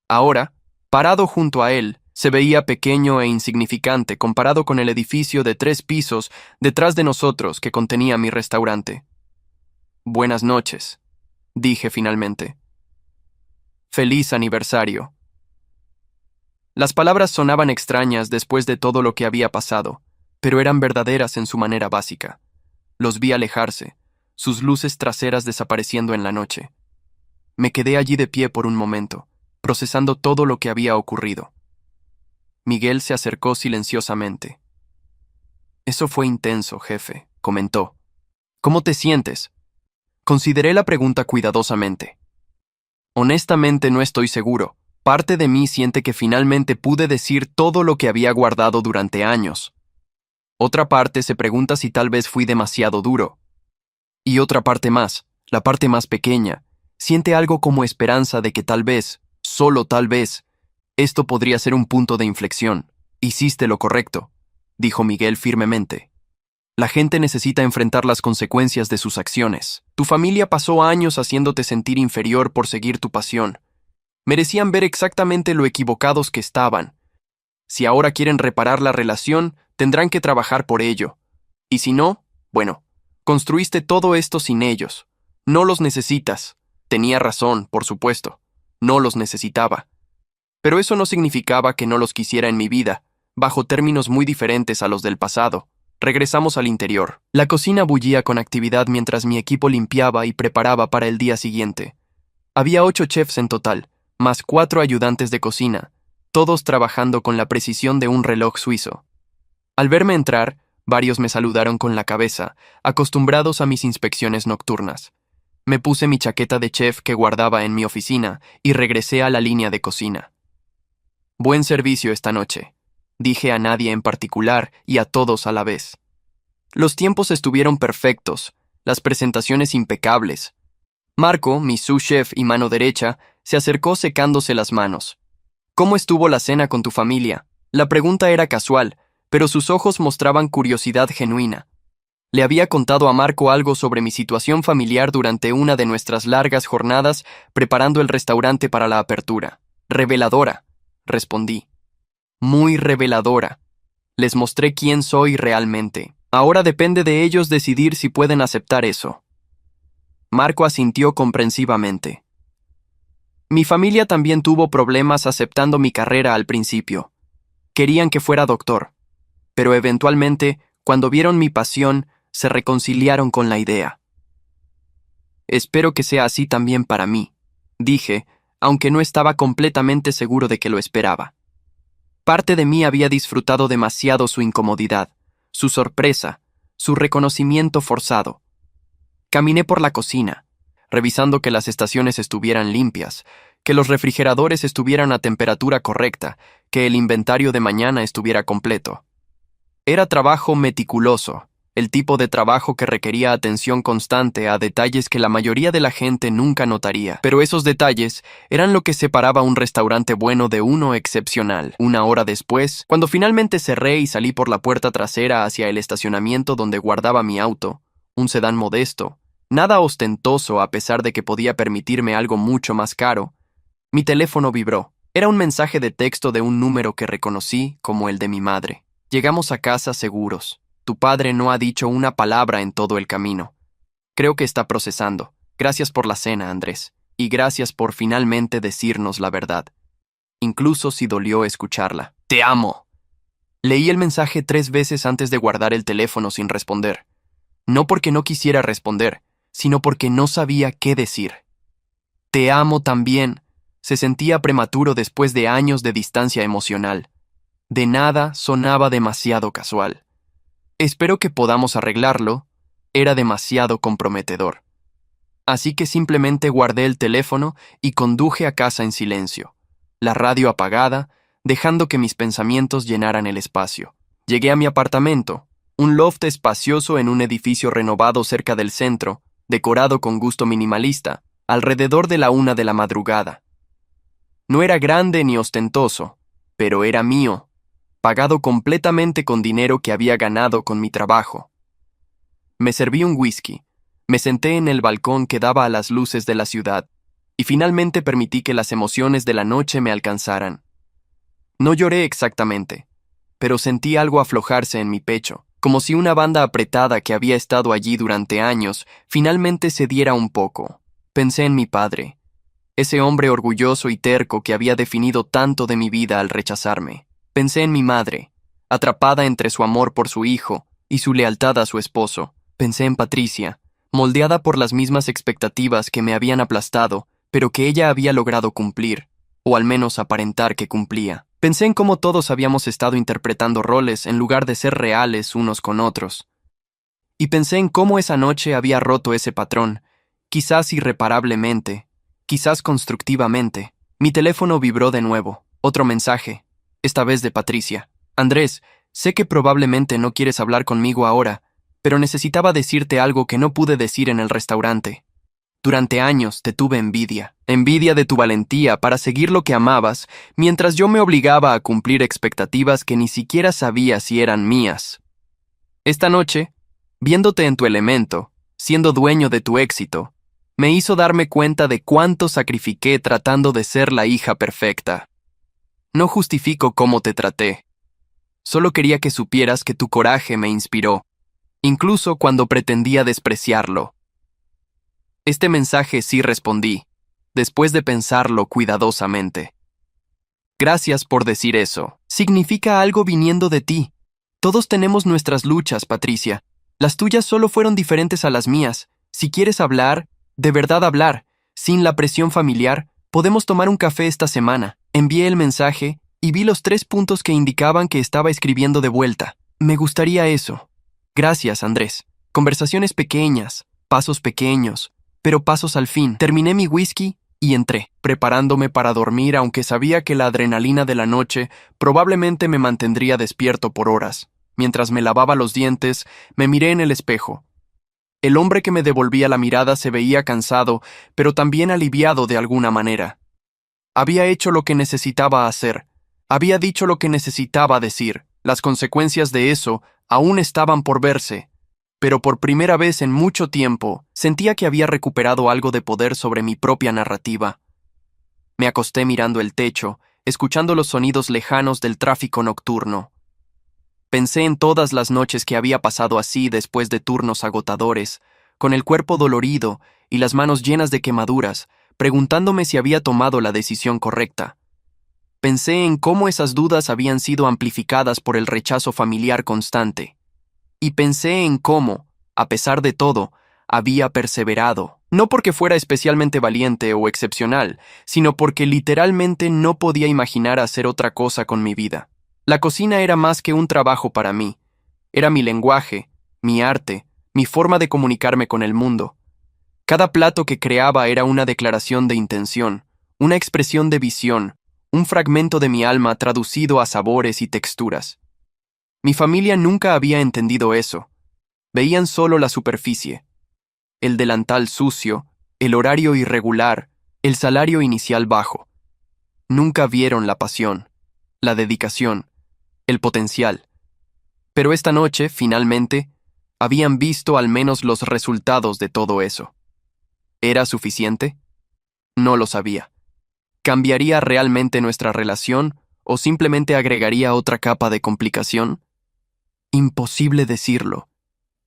Ahora, parado junto a él, se veía pequeño e insignificante comparado con el edificio de 3 pisos detrás de nosotros que contenía mi restaurante. Buenas noches, dije finalmente. Feliz aniversario. Las palabras sonaban extrañas después de todo lo que había pasado, pero eran verdaderas en su manera básica. Los vi alejarse, sus luces traseras desapareciendo en la noche. Me quedé allí de pie por un momento, procesando todo lo que había ocurrido. Miguel se acercó silenciosamente. Eso fue intenso, jefe, comentó. ¿Cómo te sientes? Consideré la pregunta cuidadosamente. Honestamente no estoy seguro. Parte de mí siente que finalmente pude decir todo lo que había guardado durante años. Otra parte se pregunta si tal vez fui demasiado duro. Y otra parte más, la parte más pequeña, siente algo como esperanza de que tal vez, solo tal vez, esto podría ser un punto de inflexión. Hiciste lo correcto, dijo Miguel firmemente. La gente necesita enfrentar las consecuencias de sus acciones. Tu familia pasó años haciéndote sentir inferior por seguir tu pasión. Merecían ver exactamente lo equivocados que estaban. Si ahora quieren reparar la relación, tendrán que trabajar por ello. Y si no, bueno, construiste todo esto sin ellos. No los necesitas. Tenía razón, por supuesto. No los necesitaba. Pero eso no significaba que no los quisiera en mi vida, bajo términos muy diferentes a los del pasado. Regresamos al interior. La cocina bullía con actividad mientras mi equipo limpiaba y preparaba para el día siguiente. Había 8 chefs en total, más 4 ayudantes de cocina, todos trabajando con la precisión de un reloj suizo. Al verme entrar, varios me saludaron con la cabeza, acostumbrados a mis inspecciones nocturnas. Me puse mi chaqueta de chef que guardaba en mi oficina y regresé a la línea de cocina. Buen servicio esta noche, dije a nadie en particular y a todos a la vez. Los tiempos estuvieron perfectos, las presentaciones impecables. Marco, mi sous chef y mano derecha, se acercó secándose las manos. ¿Cómo estuvo la cena con tu familia? La pregunta era casual, pero sus ojos mostraban curiosidad genuina. Le había contado a Marco algo sobre mi situación familiar durante una de nuestras largas jornadas preparando el restaurante para la apertura. Reveladora, respondí. Muy reveladora. Les mostré quién soy realmente. Ahora depende de ellos decidir si pueden aceptar eso. Marco asintió comprensivamente. Mi familia también tuvo problemas aceptando mi carrera al principio. Querían que fuera doctor, pero eventualmente, cuando vieron mi pasión, se reconciliaron con la idea. Espero que sea así también para mí, dije, aunque no estaba completamente seguro de que lo esperaba. Parte de mí había disfrutado demasiado su incomodidad, su sorpresa, su reconocimiento forzado. Caminé por la cocina, revisando que las estaciones estuvieran limpias, que los refrigeradores estuvieran a temperatura correcta, que el inventario de mañana estuviera completo. Era trabajo meticuloso, el tipo de trabajo que requería atención constante a detalles que la mayoría de la gente nunca notaría. Pero esos detalles eran lo que separaba un restaurante bueno de uno excepcional. Una hora después, cuando finalmente cerré y salí por la puerta trasera hacia el estacionamiento donde guardaba mi auto, un sedán modesto, nada ostentoso a pesar de que podía permitirme algo mucho más caro, mi teléfono vibró. Era un mensaje de texto de un número que reconocí como el de mi madre. Llegamos a casa seguros. Tu padre no ha dicho una palabra en todo el camino. Creo que está procesando. Gracias por la cena, Andrés. Y gracias por finalmente decirnos la verdad. Incluso si dolió escucharla. ¡Te amo! Leí el mensaje 3 veces antes de guardar el teléfono sin responder. No porque no quisiera responder, sino porque no sabía qué decir. Te amo también. Se sentía prematuro después de años de distancia emocional. De nada sonaba demasiado casual. Espero que podamos arreglarlo. Era demasiado comprometedor. Así que simplemente guardé el teléfono y conduje a casa en silencio, la radio apagada, dejando que mis pensamientos llenaran el espacio. Llegué a mi apartamento, un loft espacioso en un edificio renovado cerca del centro, decorado con gusto minimalista, alrededor de la 1 de la madrugada. No era grande ni ostentoso, pero era mío, pagado completamente con dinero que había ganado con mi trabajo. Me serví un whisky, me senté en el balcón que daba a las luces de la ciudad, y finalmente permití que las emociones de la noche me alcanzaran. No lloré exactamente, pero sentí algo aflojarse en mi pecho, como si una banda apretada que había estado allí durante años finalmente cediera un poco. Pensé en mi padre, ese hombre orgulloso y terco que había definido tanto de mi vida al rechazarme. Pensé en mi madre, atrapada entre su amor por su hijo y su lealtad a su esposo. Pensé en Patricia, moldeada por las mismas expectativas que me habían aplastado, pero que ella había logrado cumplir, o al menos aparentar que cumplía. Pensé en cómo todos habíamos estado interpretando roles en lugar de ser reales unos con otros. Y pensé en cómo esa noche había roto ese patrón, quizás irreparablemente, quizás constructivamente. Mi teléfono vibró de nuevo. Otro mensaje, esta vez de Patricia. Andrés, sé que probablemente no quieres hablar conmigo ahora, pero necesitaba decirte algo que no pude decir en el restaurante. Durante años te tuve envidia de tu valentía para seguir lo que amabas, mientras yo me obligaba a cumplir expectativas que ni siquiera sabía si eran mías. Esta noche, viéndote en tu elemento, siendo dueño de tu éxito, me hizo darme cuenta de cuánto sacrifiqué tratando de ser la hija perfecta. No justifico cómo te traté. Solo quería que supieras que tu coraje me inspiró, incluso cuando pretendía despreciarlo. Este mensaje sí respondí, después de pensarlo cuidadosamente. Gracias por decir eso. Significa algo viniendo de ti. Todos tenemos nuestras luchas, Patricia. Las tuyas solo fueron diferentes a las mías. Si quieres hablar, de verdad hablar, sin la presión familiar, podemos tomar un café esta semana. Envié el mensaje y vi los 3 puntos que indicaban que estaba escribiendo de vuelta. Me gustaría eso. Gracias, Andrés. Conversaciones pequeñas, pasos pequeños, pero pasos al fin. Terminé mi whisky y entré, preparándome para dormir, aunque sabía que la adrenalina de la noche probablemente me mantendría despierto por horas. Mientras me lavaba los dientes, me miré en el espejo. El hombre que me devolvía la mirada se veía cansado, pero también aliviado de alguna manera. Había hecho lo que necesitaba hacer. Había dicho lo que necesitaba decir. Las consecuencias de eso aún estaban por verse. Pero por primera vez en mucho tiempo, sentía que había recuperado algo de poder sobre mi propia narrativa. Me acosté mirando el techo, escuchando los sonidos lejanos del tráfico nocturno. Pensé en todas las noches que había pasado así después de turnos agotadores, con el cuerpo dolorido y las manos llenas de quemaduras, preguntándome si había tomado la decisión correcta. Pensé en cómo esas dudas habían sido amplificadas por el rechazo familiar constante. Y pensé en cómo, a pesar de todo, había perseverado, no porque fuera especialmente valiente o excepcional, sino porque literalmente no podía imaginar hacer otra cosa con mi vida. La cocina era más que un trabajo para mí. Era mi lenguaje, mi arte, mi forma de comunicarme con el mundo. Cada plato que creaba era una declaración de intención, una expresión de visión, un fragmento de mi alma traducido a sabores y texturas. Mi familia nunca había entendido eso. Veían solo la superficie. El delantal sucio, el horario irregular, el salario inicial bajo. Nunca vieron la pasión, la dedicación, el potencial. Pero esta noche, finalmente, habían visto al menos los resultados de todo eso. ¿Era suficiente? No lo sabía. ¿Cambiaría realmente nuestra relación o simplemente agregaría otra capa de complicación? Imposible decirlo,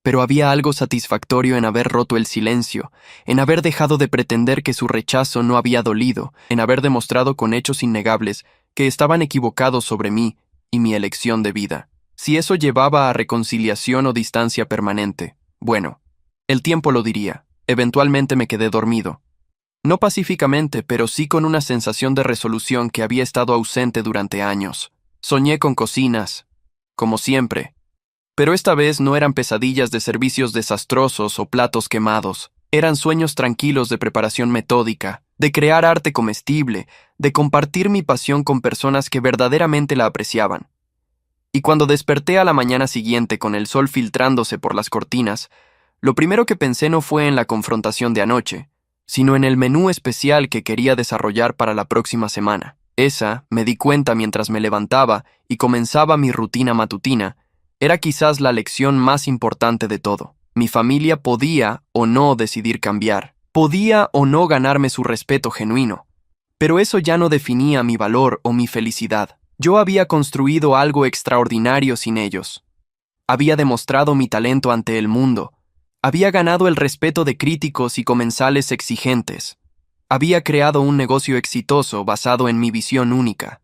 pero había algo satisfactorio en haber roto el silencio, en haber dejado de pretender que su rechazo no había dolido, en haber demostrado con hechos innegables que estaban equivocados sobre mí y mi elección de vida. Si eso llevaba a reconciliación o distancia permanente, bueno, el tiempo lo diría. Eventualmente me quedé dormido. No pacíficamente, pero sí con una sensación de resolución que había estado ausente durante años. Soñé con cocinas, como siempre. Pero esta vez no eran pesadillas de servicios desastrosos o platos quemados. Eran sueños tranquilos de preparación metódica, de crear arte comestible, de compartir mi pasión con personas que verdaderamente la apreciaban. Y cuando desperté a la mañana siguiente con el sol filtrándose por las cortinas, lo primero que pensé no fue en la confrontación de anoche, sino en el menú especial que quería desarrollar para la próxima semana. Esa, me di cuenta mientras me levantaba y comenzaba mi rutina matutina, era quizás la lección más importante de todo. Mi familia podía o no decidir cambiar, podía o no ganarme su respeto genuino, pero eso ya no definía mi valor o mi felicidad. Yo había construido algo extraordinario sin ellos. Había demostrado mi talento ante el mundo. Había ganado el respeto de críticos y comensales exigentes. Había creado un negocio exitoso basado en mi visión única.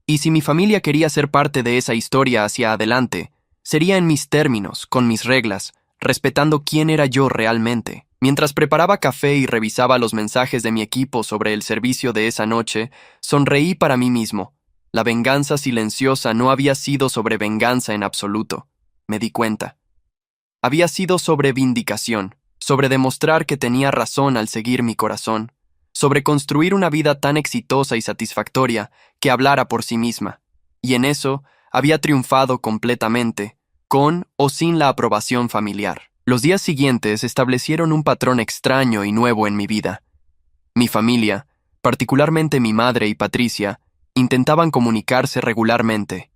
Y si mi familia quería ser parte de esa historia hacia adelante, sería en mis términos, con mis reglas, respetando quién era yo realmente. Mientras preparaba café y revisaba los mensajes de mi equipo sobre el servicio de esa noche, sonreí para mí mismo. La venganza silenciosa no había sido sobre venganza en absoluto. Me di cuenta. Había sido sobre vindicación, sobre demostrar que tenía razón al seguir mi corazón, sobre construir una vida tan exitosa y satisfactoria que hablara por sí misma. Y en eso había triunfado completamente, con o sin la aprobación familiar. Los días siguientes establecieron un patrón extraño y nuevo en mi vida. Mi familia, particularmente mi madre y Patricia, intentaban comunicarse regularmente.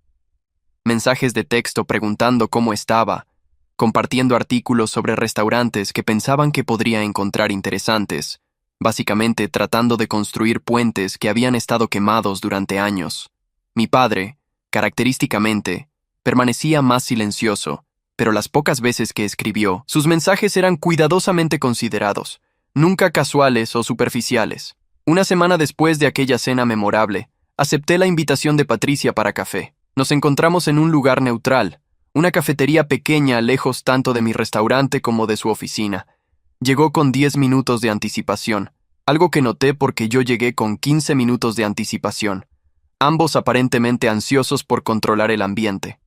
Mensajes de texto preguntando cómo estaba, compartiendo artículos sobre restaurantes que pensaban que podría encontrar interesantes, básicamente tratando de construir puentes que habían estado quemados durante años. Mi padre, característicamente, permanecía más silencioso, pero las pocas veces que escribió, sus mensajes eran cuidadosamente considerados, nunca casuales o superficiales. Una semana después de aquella cena memorable, acepté la invitación de Patricia para café. Nos encontramos en un lugar neutral, una cafetería pequeña lejos tanto de mi restaurante como de su oficina. Llegó con 10 minutos de anticipación, algo que noté porque yo llegué con 15 minutos de anticipación, ambos aparentemente ansiosos por controlar el ambiente.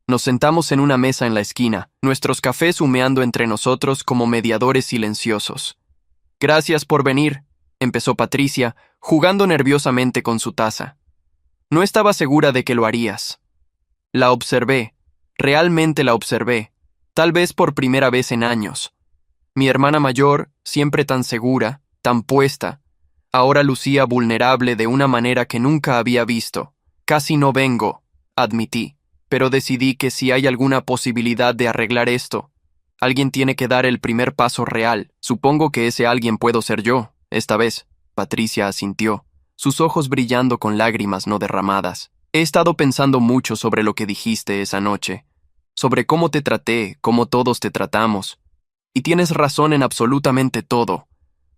Nos sentamos en una mesa en la esquina, nuestros cafés humeando entre nosotros como mediadores silenciosos. «Gracias por venir», empezó Patricia, jugando nerviosamente con su taza. «No estaba segura de que lo harías». La observé, realmente la observé, tal vez por primera vez en años. Mi hermana mayor, siempre tan segura, tan puesta, ahora lucía vulnerable de una manera que nunca había visto. «Casi no vengo», admití, pero decidí que si hay alguna posibilidad de arreglar esto, alguien tiene que dar el primer paso real. Supongo que ese alguien puedo ser yo, esta vez. Patricia asintió, sus ojos brillando con lágrimas no derramadas. He estado pensando mucho sobre lo que dijiste esa noche, sobre cómo te traté, cómo todos te tratamos. Y tienes razón en absolutamente todo.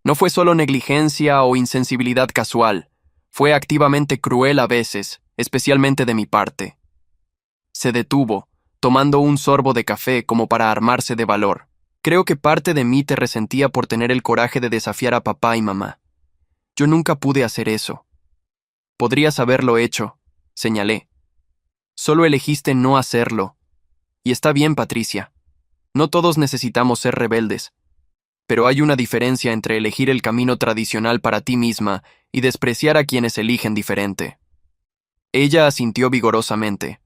No fue solo negligencia o insensibilidad casual, fue activamente cruel a veces, especialmente de mi parte. Se detuvo, tomando un sorbo de café como para armarse de valor. Creo que parte de mí te resentía por tener el coraje de desafiar a papá y mamá. Yo nunca pude hacer eso. Podrías haberlo hecho, señalé. Solo elegiste no hacerlo. Y está bien, Patricia. No todos necesitamos ser rebeldes. Pero hay una diferencia entre elegir el camino tradicional para ti misma y despreciar a quienes eligen diferente. Ella asintió vigorosamente.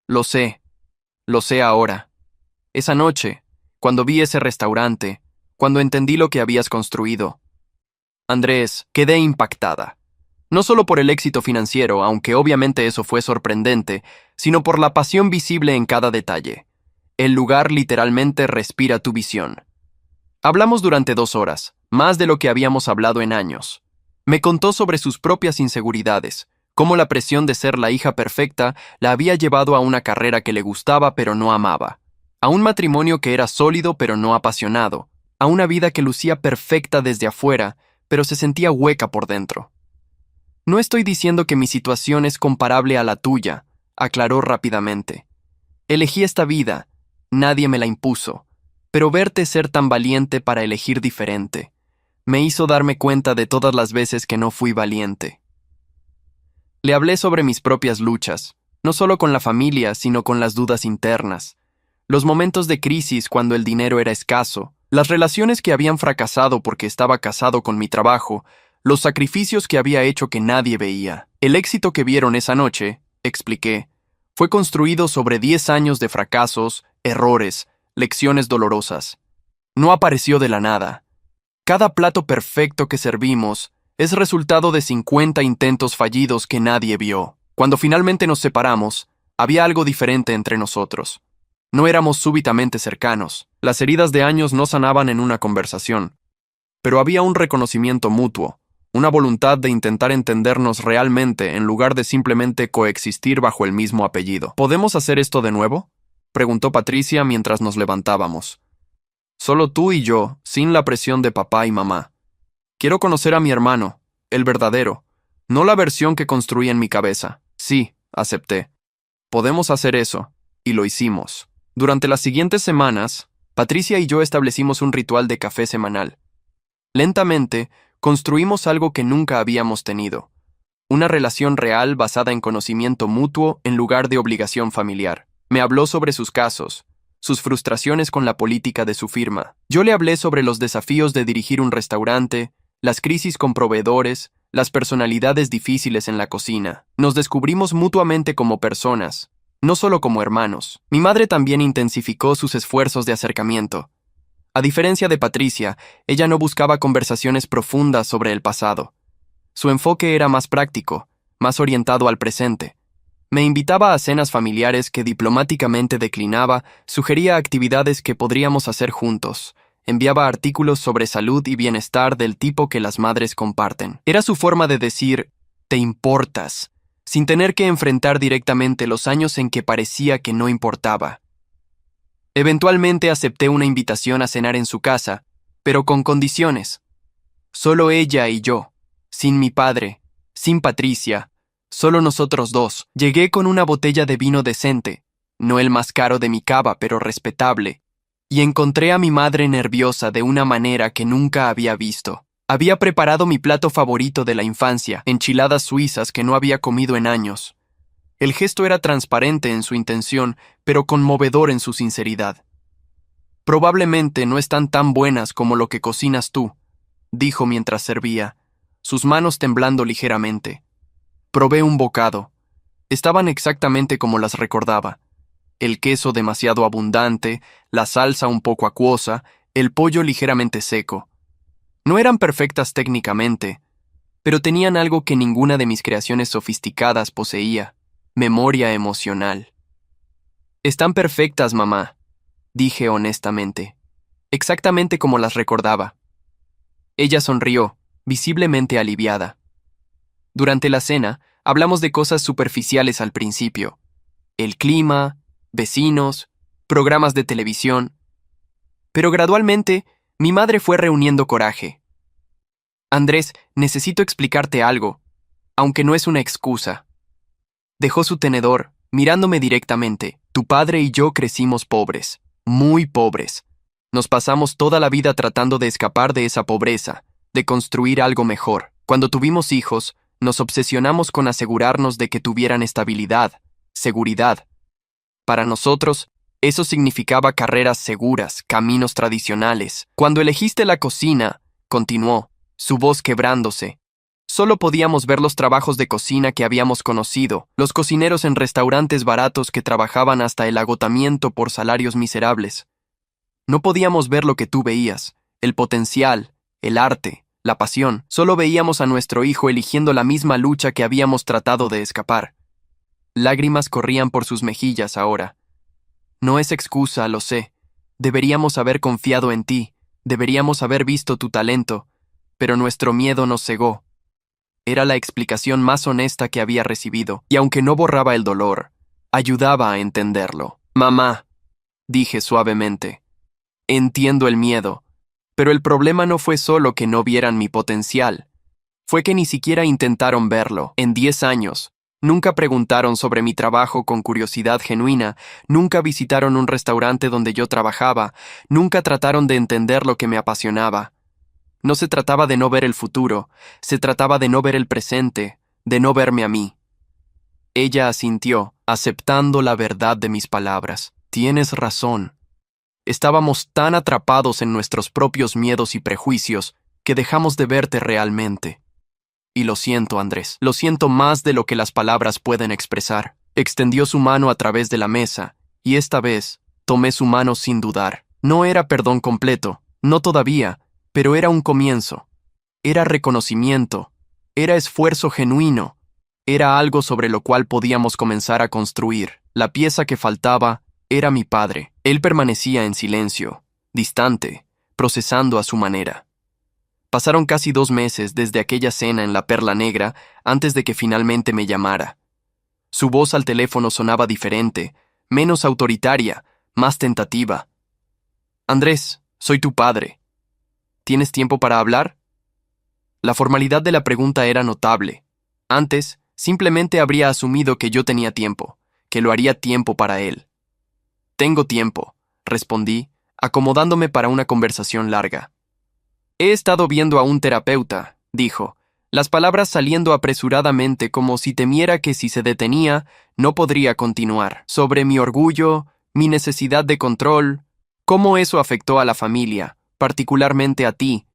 Lo sé ahora. Esa noche, cuando vi ese restaurante, cuando entendí lo que habías construido. Andrés, quedé impactada. No solo por el éxito financiero, aunque obviamente eso fue sorprendente, sino por la pasión visible en cada detalle. El lugar literalmente respira tu visión. Hablamos durante 2 horas, más de lo que habíamos hablado en años. Me contó sobre sus propias inseguridades, cómo la presión de ser la hija perfecta la había llevado a una carrera que le gustaba pero no amaba, a un matrimonio que era sólido pero no apasionado, a una vida que lucía perfecta desde afuera, pero se sentía hueca por dentro. No estoy diciendo que mi situación es comparable a la tuya, aclaró rápidamente. Elegí esta vida, nadie me la impuso, pero verte ser tan valiente para elegir diferente me hizo darme cuenta de todas las veces que no fui valiente. Le hablé sobre mis propias luchas, no solo con la familia, sino con las dudas internas, los momentos de crisis cuando el dinero era escaso, las relaciones que habían fracasado porque estaba casado con mi trabajo, los sacrificios que había hecho que nadie veía. El éxito que vieron esa noche, expliqué, fue construido sobre 10 años de fracasos, errores, lecciones dolorosas. No apareció de la nada. Cada plato perfecto que servimos es resultado de 50 intentos fallidos que nadie vio. Cuando finalmente nos separamos, había algo diferente entre nosotros. No éramos súbitamente cercanos. Las heridas de años no sanaban en una conversación. Pero había un reconocimiento mutuo, una voluntad de intentar entendernos realmente en lugar de simplemente coexistir bajo el mismo apellido. ¿Podemos hacer esto de nuevo?, preguntó Patricia mientras nos levantábamos. Solo tú y yo, sin la presión de papá y mamá. Quiero conocer a mi hermano, el verdadero, no la versión que construí en mi cabeza. Sí, acepté. Podemos hacer eso, y lo hicimos. Durante las siguientes semanas, Patricia y yo establecimos un ritual de café semanal. Lentamente, construimos algo que nunca habíamos tenido. Una relación real basada en conocimiento mutuo en lugar de obligación familiar. Me habló sobre sus casos, sus frustraciones con la política de su firma. Yo le hablé sobre los desafíos de dirigir un restaurante, las crisis con proveedores, las personalidades difíciles en la cocina. Nos descubrimos mutuamente como personas, no solo como hermanos. Mi madre también intensificó sus esfuerzos de acercamiento. A diferencia de Patricia, ella no buscaba conversaciones profundas sobre el pasado. Su enfoque era más práctico, más orientado al presente. Me invitaba a cenas familiares que diplomáticamente declinaba, sugería actividades que podríamos hacer juntos, enviaba artículos sobre salud y bienestar del tipo que las madres comparten. Era su forma de decir, «te importas», sin tener que enfrentar directamente los años en que parecía que no importaba. Eventualmente acepté una invitación a cenar en su casa, pero con condiciones. Solo ella y yo, sin mi padre, sin Patricia, solo nosotros dos. Llegué con una botella de vino decente, no el más caro de mi cava, pero respetable, y encontré a mi madre nerviosa de una manera que nunca había visto. Había preparado mi plato favorito de la infancia, enchiladas suizas que no había comido en años. El gesto era transparente en su intención, pero conmovedor en su sinceridad. «Probablemente no están tan buenas como lo que cocinas tú», dijo mientras servía, sus manos temblando ligeramente. Probé un bocado. Estaban exactamente como las recordaba. El queso demasiado abundante, la salsa un poco acuosa, el pollo ligeramente seco. No eran perfectas técnicamente, pero tenían algo que ninguna de mis creaciones sofisticadas poseía: memoria emocional. «Están perfectas, mamá», dije honestamente, exactamente como las recordaba. Ella sonrió, visiblemente aliviada. Durante la cena, hablamos de cosas superficiales al principio. El clima, vecinos, programas de televisión. Pero gradualmente, mi madre fue reuniendo coraje. «Andrés, necesito explicarte algo, aunque no es una excusa». Dejó su tenedor, mirándome directamente. «Tu padre y yo crecimos pobres, muy pobres. Nos pasamos toda la vida tratando de escapar de esa pobreza, de construir algo mejor. Cuando tuvimos hijos, nos obsesionamos con asegurarnos de que tuvieran estabilidad, seguridad. Para nosotros, eso significaba carreras seguras, caminos tradicionales. Cuando elegiste la cocina», continuó, su voz quebrándose, «solo podíamos ver los trabajos de cocina que habíamos conocido, los cocineros en restaurantes baratos que trabajaban hasta el agotamiento por salarios miserables. No podíamos ver lo que tú veías, el potencial, el arte, la pasión. Solo veíamos a nuestro hijo eligiendo la misma lucha que habíamos tratado de escapar». Lágrimas corrían por sus mejillas ahora. «No es excusa, lo sé. Deberíamos haber confiado en ti, deberíamos haber visto tu talento, pero nuestro miedo nos cegó». Era la explicación más honesta que había recibido, y aunque no borraba el dolor, ayudaba a entenderlo. «Mamá», dije suavemente, «entiendo el miedo, pero el problema no fue solo que no vieran mi potencial. Fue que ni siquiera intentaron verlo. En 10 años, Nunca preguntaron sobre mi trabajo con curiosidad genuina, nunca visitaron un restaurante donde yo trabajaba, nunca trataron de entender lo que me apasionaba. No se trataba de no ver el futuro, se trataba de no ver el presente, de no verme a mí. Ella asintió, aceptando la verdad de mis palabras. Tienes razón. Estábamos tan atrapados en nuestros propios miedos y prejuicios que dejamos de verte realmente. Y lo siento, Andrés, lo siento más de lo que las palabras pueden expresar. Extendió su mano a través de la mesa, y esta vez tomé su mano sin dudar. No era perdón completo, no todavía, pero era un comienzo. Era reconocimiento, era esfuerzo genuino, era algo sobre lo cual podíamos comenzar a construir. La pieza que faltaba era mi padre. Él permanecía en silencio, distante, procesando a su manera. Pasaron casi 2 meses desde aquella cena en la Perla Negra antes de que finalmente me llamara. Su voz al teléfono sonaba diferente, menos autoritaria, más tentativa. Andrés, soy tu padre. ¿Tienes tiempo para hablar? La formalidad de la pregunta era notable. Antes, simplemente habría asumido que yo tenía tiempo, que lo haría tiempo para él. Tengo tiempo, respondí, acomodándome para una conversación larga. He estado viendo a un terapeuta, dijo, las palabras saliendo apresuradamente como si temiera que si se detenía, no podría continuar. Sobre mi orgullo, mi necesidad de control, cómo eso afectó a la familia, particularmente a ti.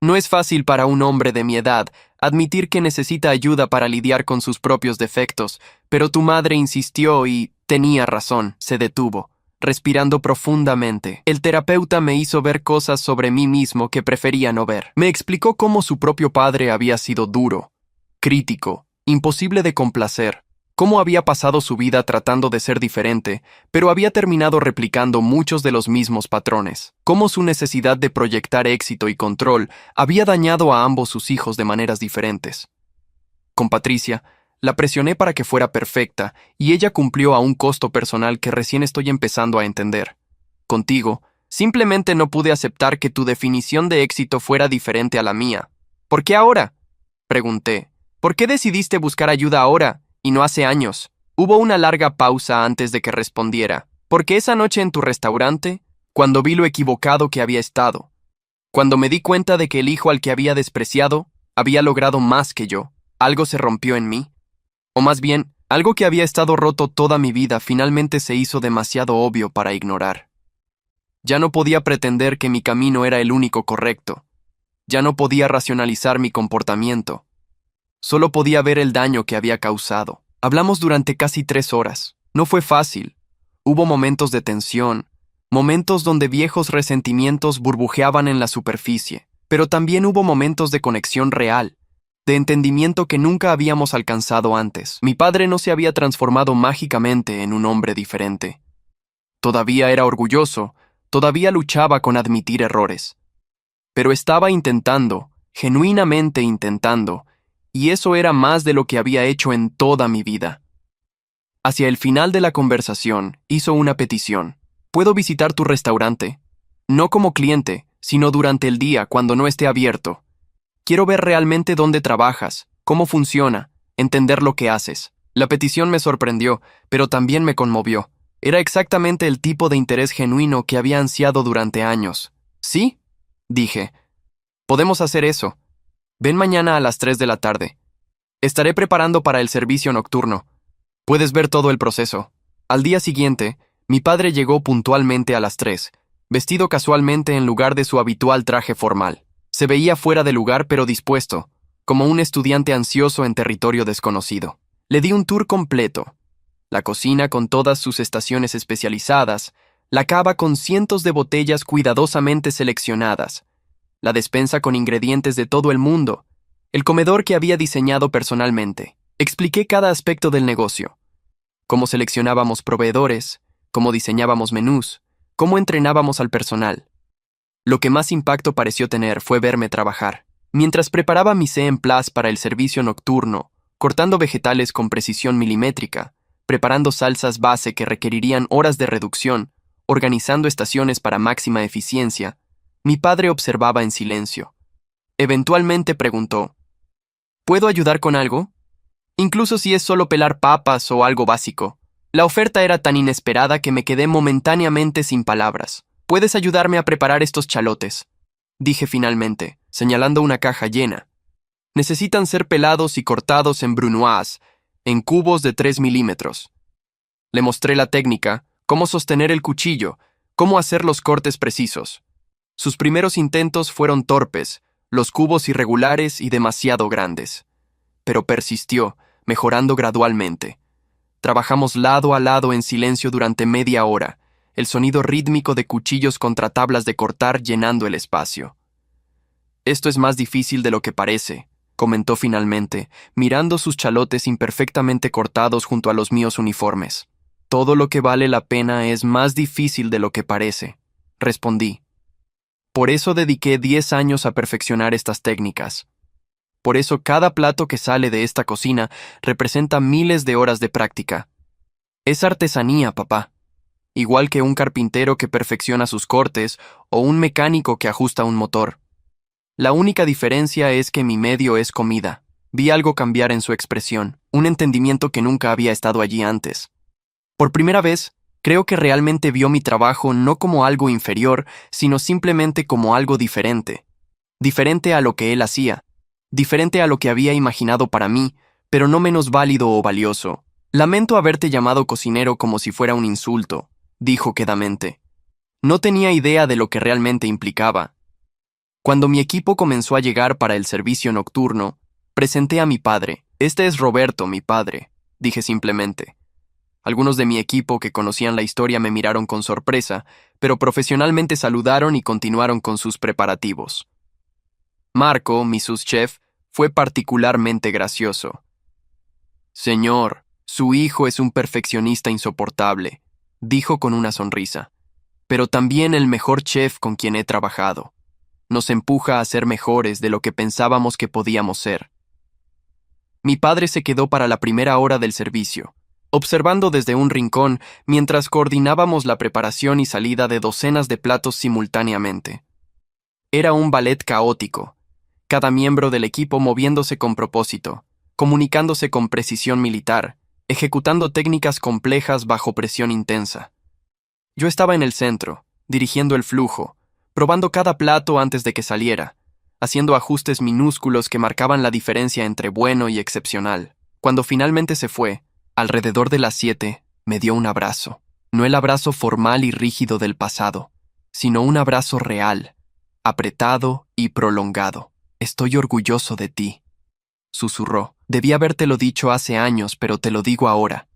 No es fácil para un hombre de mi edad admitir que necesita ayuda para lidiar con sus propios defectos, pero tu madre insistió y tenía razón, se detuvo. Respirando profundamente, el terapeuta me hizo ver cosas sobre mí mismo que prefería no ver. Me explicó cómo su propio padre había sido duro, crítico, imposible de complacer, cómo había pasado su vida tratando de ser diferente, pero había terminado replicando muchos de los mismos patrones, cómo su necesidad de proyectar éxito y control había dañado a ambos sus hijos de maneras diferentes. Con Patricia, la presioné para que fuera perfecta, y ella cumplió a un costo personal que recién estoy empezando a entender. Contigo, simplemente no pude aceptar que tu definición de éxito fuera diferente a la mía. ¿Por qué ahora?, pregunté. ¿Por qué decidiste buscar ayuda ahora, y no hace años? Hubo una larga pausa antes de que respondiera. Porque esa noche en tu restaurante, cuando vi lo equivocado que había estado, cuando me di cuenta de que el hijo al que había despreciado había logrado más que yo, algo se rompió en mí. O más bien, algo que había estado roto toda mi vida finalmente se hizo demasiado obvio para ignorar. Ya no podía pretender que mi camino era el único correcto. Ya no podía racionalizar mi comportamiento. Solo podía ver el daño que había causado. Hablamos durante casi 3 horas. No fue fácil. Hubo momentos de tensión, momentos donde viejos resentimientos burbujeaban en la superficie, pero también hubo momentos de conexión real, de entendimiento que nunca habíamos alcanzado antes. Mi padre no se había transformado mágicamente en un hombre diferente. Todavía era orgulloso, todavía luchaba con admitir errores. Pero estaba intentando, genuinamente intentando, y eso era más de lo que había hecho en toda mi vida. Hacia el final de la conversación, hizo una petición. ¿Puedo visitar tu restaurante? No como cliente, sino durante el día cuando no esté abierto. Quiero ver realmente dónde trabajas, cómo funciona, entender lo que haces. La petición me sorprendió, pero también me conmovió. Era exactamente el tipo de interés genuino que había ansiado durante años. ¿Sí?, dije. Podemos hacer eso. Ven mañana a las 3 de la tarde. Estaré preparando para el servicio nocturno. Puedes ver todo el proceso. Al día siguiente, mi padre llegó puntualmente a las 3, vestido casualmente en lugar de su habitual traje formal. Se veía fuera de lugar pero dispuesto, como un estudiante ansioso en territorio desconocido. Le di un tour completo. La cocina con todas sus estaciones especializadas, la cava con cientos de botellas cuidadosamente seleccionadas, la despensa con ingredientes de todo el mundo, el comedor que había diseñado personalmente. Expliqué cada aspecto del negocio. Cómo seleccionábamos proveedores, cómo diseñábamos menús, cómo entrenábamos al personal. Lo que más impacto pareció tener fue verme trabajar. Mientras preparaba mi mise en place para el servicio nocturno, cortando vegetales con precisión milimétrica, preparando salsas base que requerirían horas de reducción, organizando estaciones para máxima eficiencia, mi padre observaba en silencio. Eventualmente preguntó, ¿puedo ayudar con algo? incluso si es solo pelar papas o algo básico. La oferta era tan inesperada que me quedé momentáneamente sin palabras. ¿Puedes ayudarme a preparar estos chalotes?, dije finalmente, señalando una caja llena. Necesitan ser pelados y cortados en brunoise, en cubos de 3 milímetros. Le mostré la técnica, cómo sostener el cuchillo, cómo hacer los cortes precisos. Sus primeros intentos fueron torpes, los cubos irregulares y demasiado grandes. Pero persistió, mejorando gradualmente. Trabajamos lado a lado en silencio durante media hora, el sonido rítmico de cuchillos contra tablas de cortar llenando el espacio. Esto es más difícil de lo que parece, comentó finalmente, mirando sus chalotes imperfectamente cortados junto a los míos uniformes. Todo lo que vale la pena es más difícil de lo que parece, respondí. Por eso dediqué 10 años a perfeccionar estas técnicas. Por eso cada plato que sale de esta cocina representa miles de horas de práctica. Es artesanía, papá. Igual que un carpintero que perfecciona sus cortes o un mecánico que ajusta un motor. La única diferencia es que mi medio es comida. Vi algo cambiar en su expresión, un entendimiento que nunca había estado allí antes. Por primera vez, creo que realmente vio mi trabajo no como algo inferior, sino simplemente como algo diferente. Diferente a lo que él hacía. Diferente a lo que había imaginado para mí, pero no menos válido o valioso. Lamento haberte llamado cocinero como si fuera un insulto, dijo quedamente. No tenía idea de lo que realmente implicaba. Cuando mi equipo comenzó a llegar para el servicio nocturno, presenté a mi padre. Este es Roberto, mi padre, dije simplemente. Algunos de mi equipo que conocían la historia me miraron con sorpresa, pero profesionalmente saludaron y continuaron con sus preparativos. Marco, mi sous-chef, fue particularmente gracioso. Señor, su hijo es un perfeccionista insoportable, dijo con una sonrisa, pero también el mejor chef con quien he trabajado. Nos empuja a ser mejores de lo que pensábamos que podíamos ser. Mi padre se quedó para la primera hora del servicio, observando desde un rincón mientras coordinábamos la preparación y salida de docenas de platos simultáneamente. Era un ballet caótico, cada miembro del equipo moviéndose con propósito, comunicándose con precisión militar, ejecutando técnicas complejas bajo presión intensa. Yo estaba en el centro, dirigiendo el flujo, probando cada plato antes de que saliera, haciendo ajustes minúsculos que marcaban la diferencia entre bueno y excepcional. Cuando finalmente se fue, alrededor de las 7, me dio un abrazo. No el abrazo formal y rígido del pasado, sino un abrazo real, apretado y prolongado. Estoy orgulloso de ti, susurró. Debí habértelo dicho hace años, pero te lo digo ahora.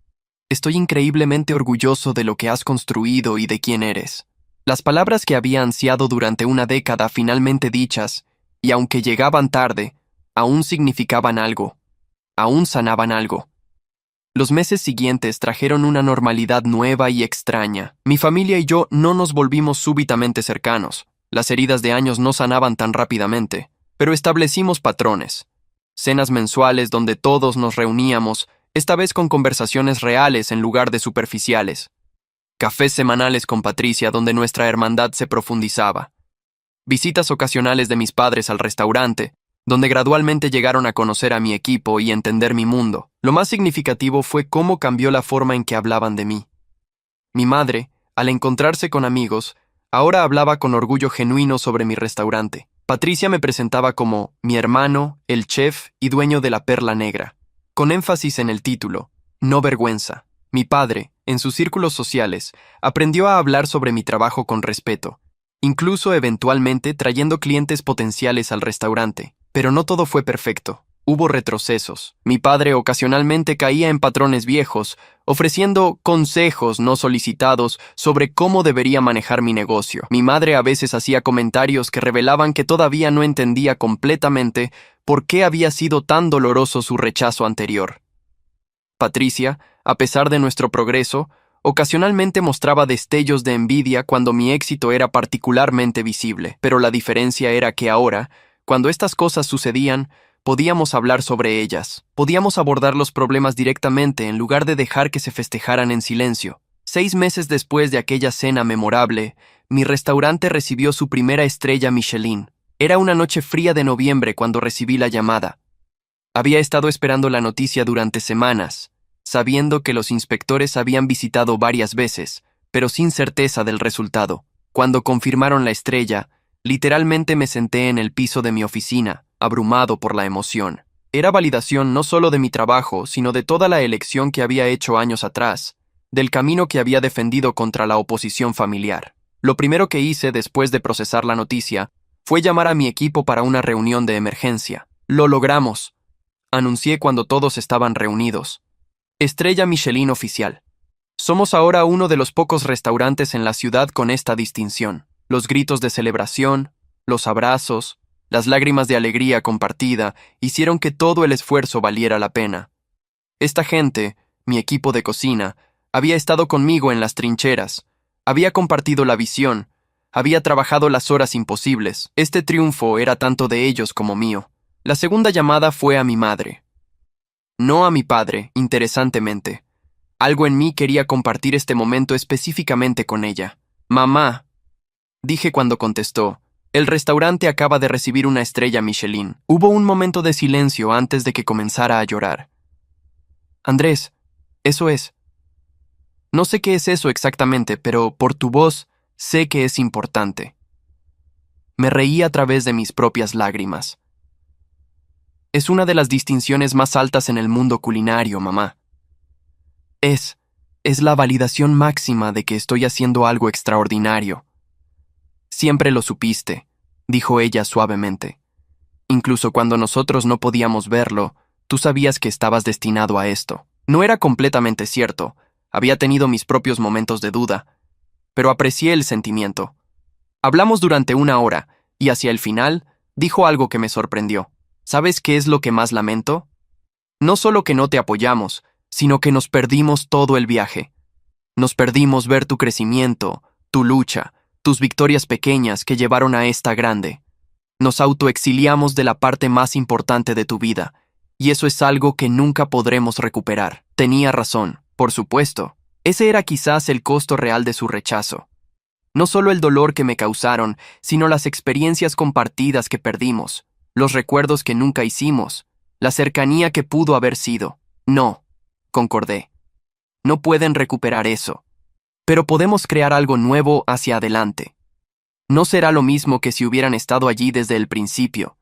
Estoy increíblemente orgulloso de lo que has construido y de quién eres. Las palabras que había ansiado durante una década finalmente dichas, y aunque llegaban tarde, aún significaban algo, aún sanaban algo. Los meses siguientes trajeron una normalidad nueva y extraña. Mi familia y yo no nos volvimos súbitamente cercanos. Las heridas de años no sanaban tan rápidamente, pero establecimos patrones. Cenas mensuales donde todos nos reuníamos, esta vez con conversaciones reales en lugar de superficiales. Cafés semanales con Patricia donde nuestra hermandad se profundizaba. Visitas ocasionales de mis padres al restaurante, donde gradualmente llegaron a conocer a mi equipo y entender mi mundo. Lo más significativo fue cómo cambió la forma en que hablaban de mí. Mi madre, al encontrarse con amigos, ahora hablaba con orgullo genuino sobre mi restaurante. Patricia me presentaba como mi hermano, el chef y dueño de la Perla Negra, con énfasis en el título, no vergüenza. Mi padre, en sus círculos sociales, aprendió a hablar sobre mi trabajo con respeto, incluso eventualmente trayendo clientes potenciales al restaurante. Pero no todo fue perfecto. Hubo retrocesos. Mi padre ocasionalmente caía en patrones viejos, ofreciendo consejos no solicitados sobre cómo debería manejar mi negocio. Mi madre a veces hacía comentarios que revelaban que todavía no entendía completamente por qué había sido tan doloroso su rechazo anterior. Patricia, a pesar de nuestro progreso, ocasionalmente mostraba destellos de envidia cuando mi éxito era particularmente visible, pero la diferencia era que ahora, cuando estas cosas sucedían, podíamos hablar sobre ellas. Podíamos abordar los problemas directamente en lugar de dejar que se festejaran en silencio. 6 meses después de aquella cena memorable, mi restaurante recibió su primera estrella Michelin. Era una noche fría de noviembre cuando recibí la llamada. Había estado esperando la noticia durante semanas, sabiendo que los inspectores habían visitado varias veces, pero sin certeza del resultado. Cuando confirmaron la estrella, literalmente me senté en el piso de mi oficina, abrumado por la emoción. Era validación no solo de mi trabajo, sino de toda la elección que había hecho años atrás, del camino que había defendido contra la oposición familiar. Lo primero que hice después de procesar la noticia fue llamar a mi equipo para una reunión de emergencia. Lo logramos, anuncié cuando todos estaban reunidos. Estrella Michelin oficial. Somos ahora uno de los pocos restaurantes en la ciudad con esta distinción. Los gritos de celebración, los abrazos, las lágrimas de alegría compartida hicieron que todo el esfuerzo valiera la pena. Esta gente, mi equipo de cocina, había estado conmigo en las trincheras, había compartido la visión, había trabajado las horas imposibles. Este triunfo era tanto de ellos como mío. La segunda llamada fue a mi madre. No a mi padre, interesantemente. Algo en mí quería compartir este momento específicamente con ella. Mamá, dije cuando contestó, el restaurante acaba de recibir una estrella Michelin. Hubo un momento de silencio antes de que comenzara a llorar. Andrés, eso es. No sé qué es eso exactamente, pero por tu voz sé que es importante. Me reí a través de mis propias lágrimas. Es una de las distinciones más altas en el mundo culinario, mamá. Es la validación máxima de que estoy haciendo algo extraordinario. Siempre lo supiste, dijo ella suavemente. Incluso cuando nosotros no podíamos verlo, tú sabías que estabas destinado a esto. No era completamente cierto, había tenido mis propios momentos de duda, pero aprecié el sentimiento. Hablamos durante 1 hora, y hacia el final, dijo algo que me sorprendió. ¿Sabes qué es lo que más lamento? No solo que no te apoyamos, sino que nos perdimos todo el viaje. Nos perdimos ver tu crecimiento, tu lucha, tus victorias pequeñas que llevaron a esta grande. Nos autoexiliamos de la parte más importante de tu vida, y eso es algo que nunca podremos recuperar. Tenía razón, por supuesto. Ese era quizás el costo real de su rechazo. No solo el dolor que me causaron, sino las experiencias compartidas que perdimos, los recuerdos que nunca hicimos, la cercanía que pudo haber sido. No, concordé. No pueden recuperar eso. Pero podemos crear algo nuevo hacia adelante. No será lo mismo que si hubieran estado allí desde el principio,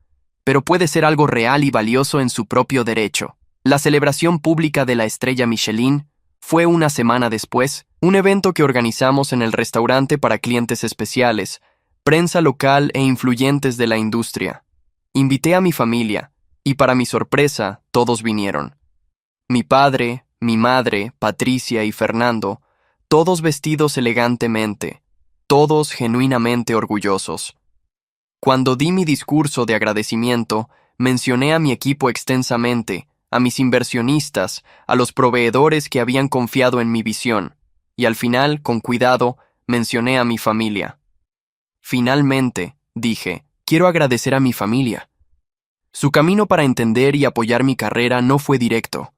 pero puede ser algo real y valioso en su propio derecho. La celebración pública de la estrella Michelin fue 1 semana después, un evento que organizamos en el restaurante para clientes especiales, prensa local e influyentes de la industria. Invité a mi familia, y para mi sorpresa, todos vinieron. Mi padre, mi madre, Patricia y Fernando, todos vestidos elegantemente, todos genuinamente orgullosos. Cuando di mi discurso de agradecimiento, mencioné a mi equipo extensamente, a mis inversionistas, a los proveedores que habían confiado en mi visión, y al final, con cuidado, mencioné a mi familia. Finalmente, dije, quiero agradecer a mi familia. Su camino para entender y apoyar mi carrera no fue directo.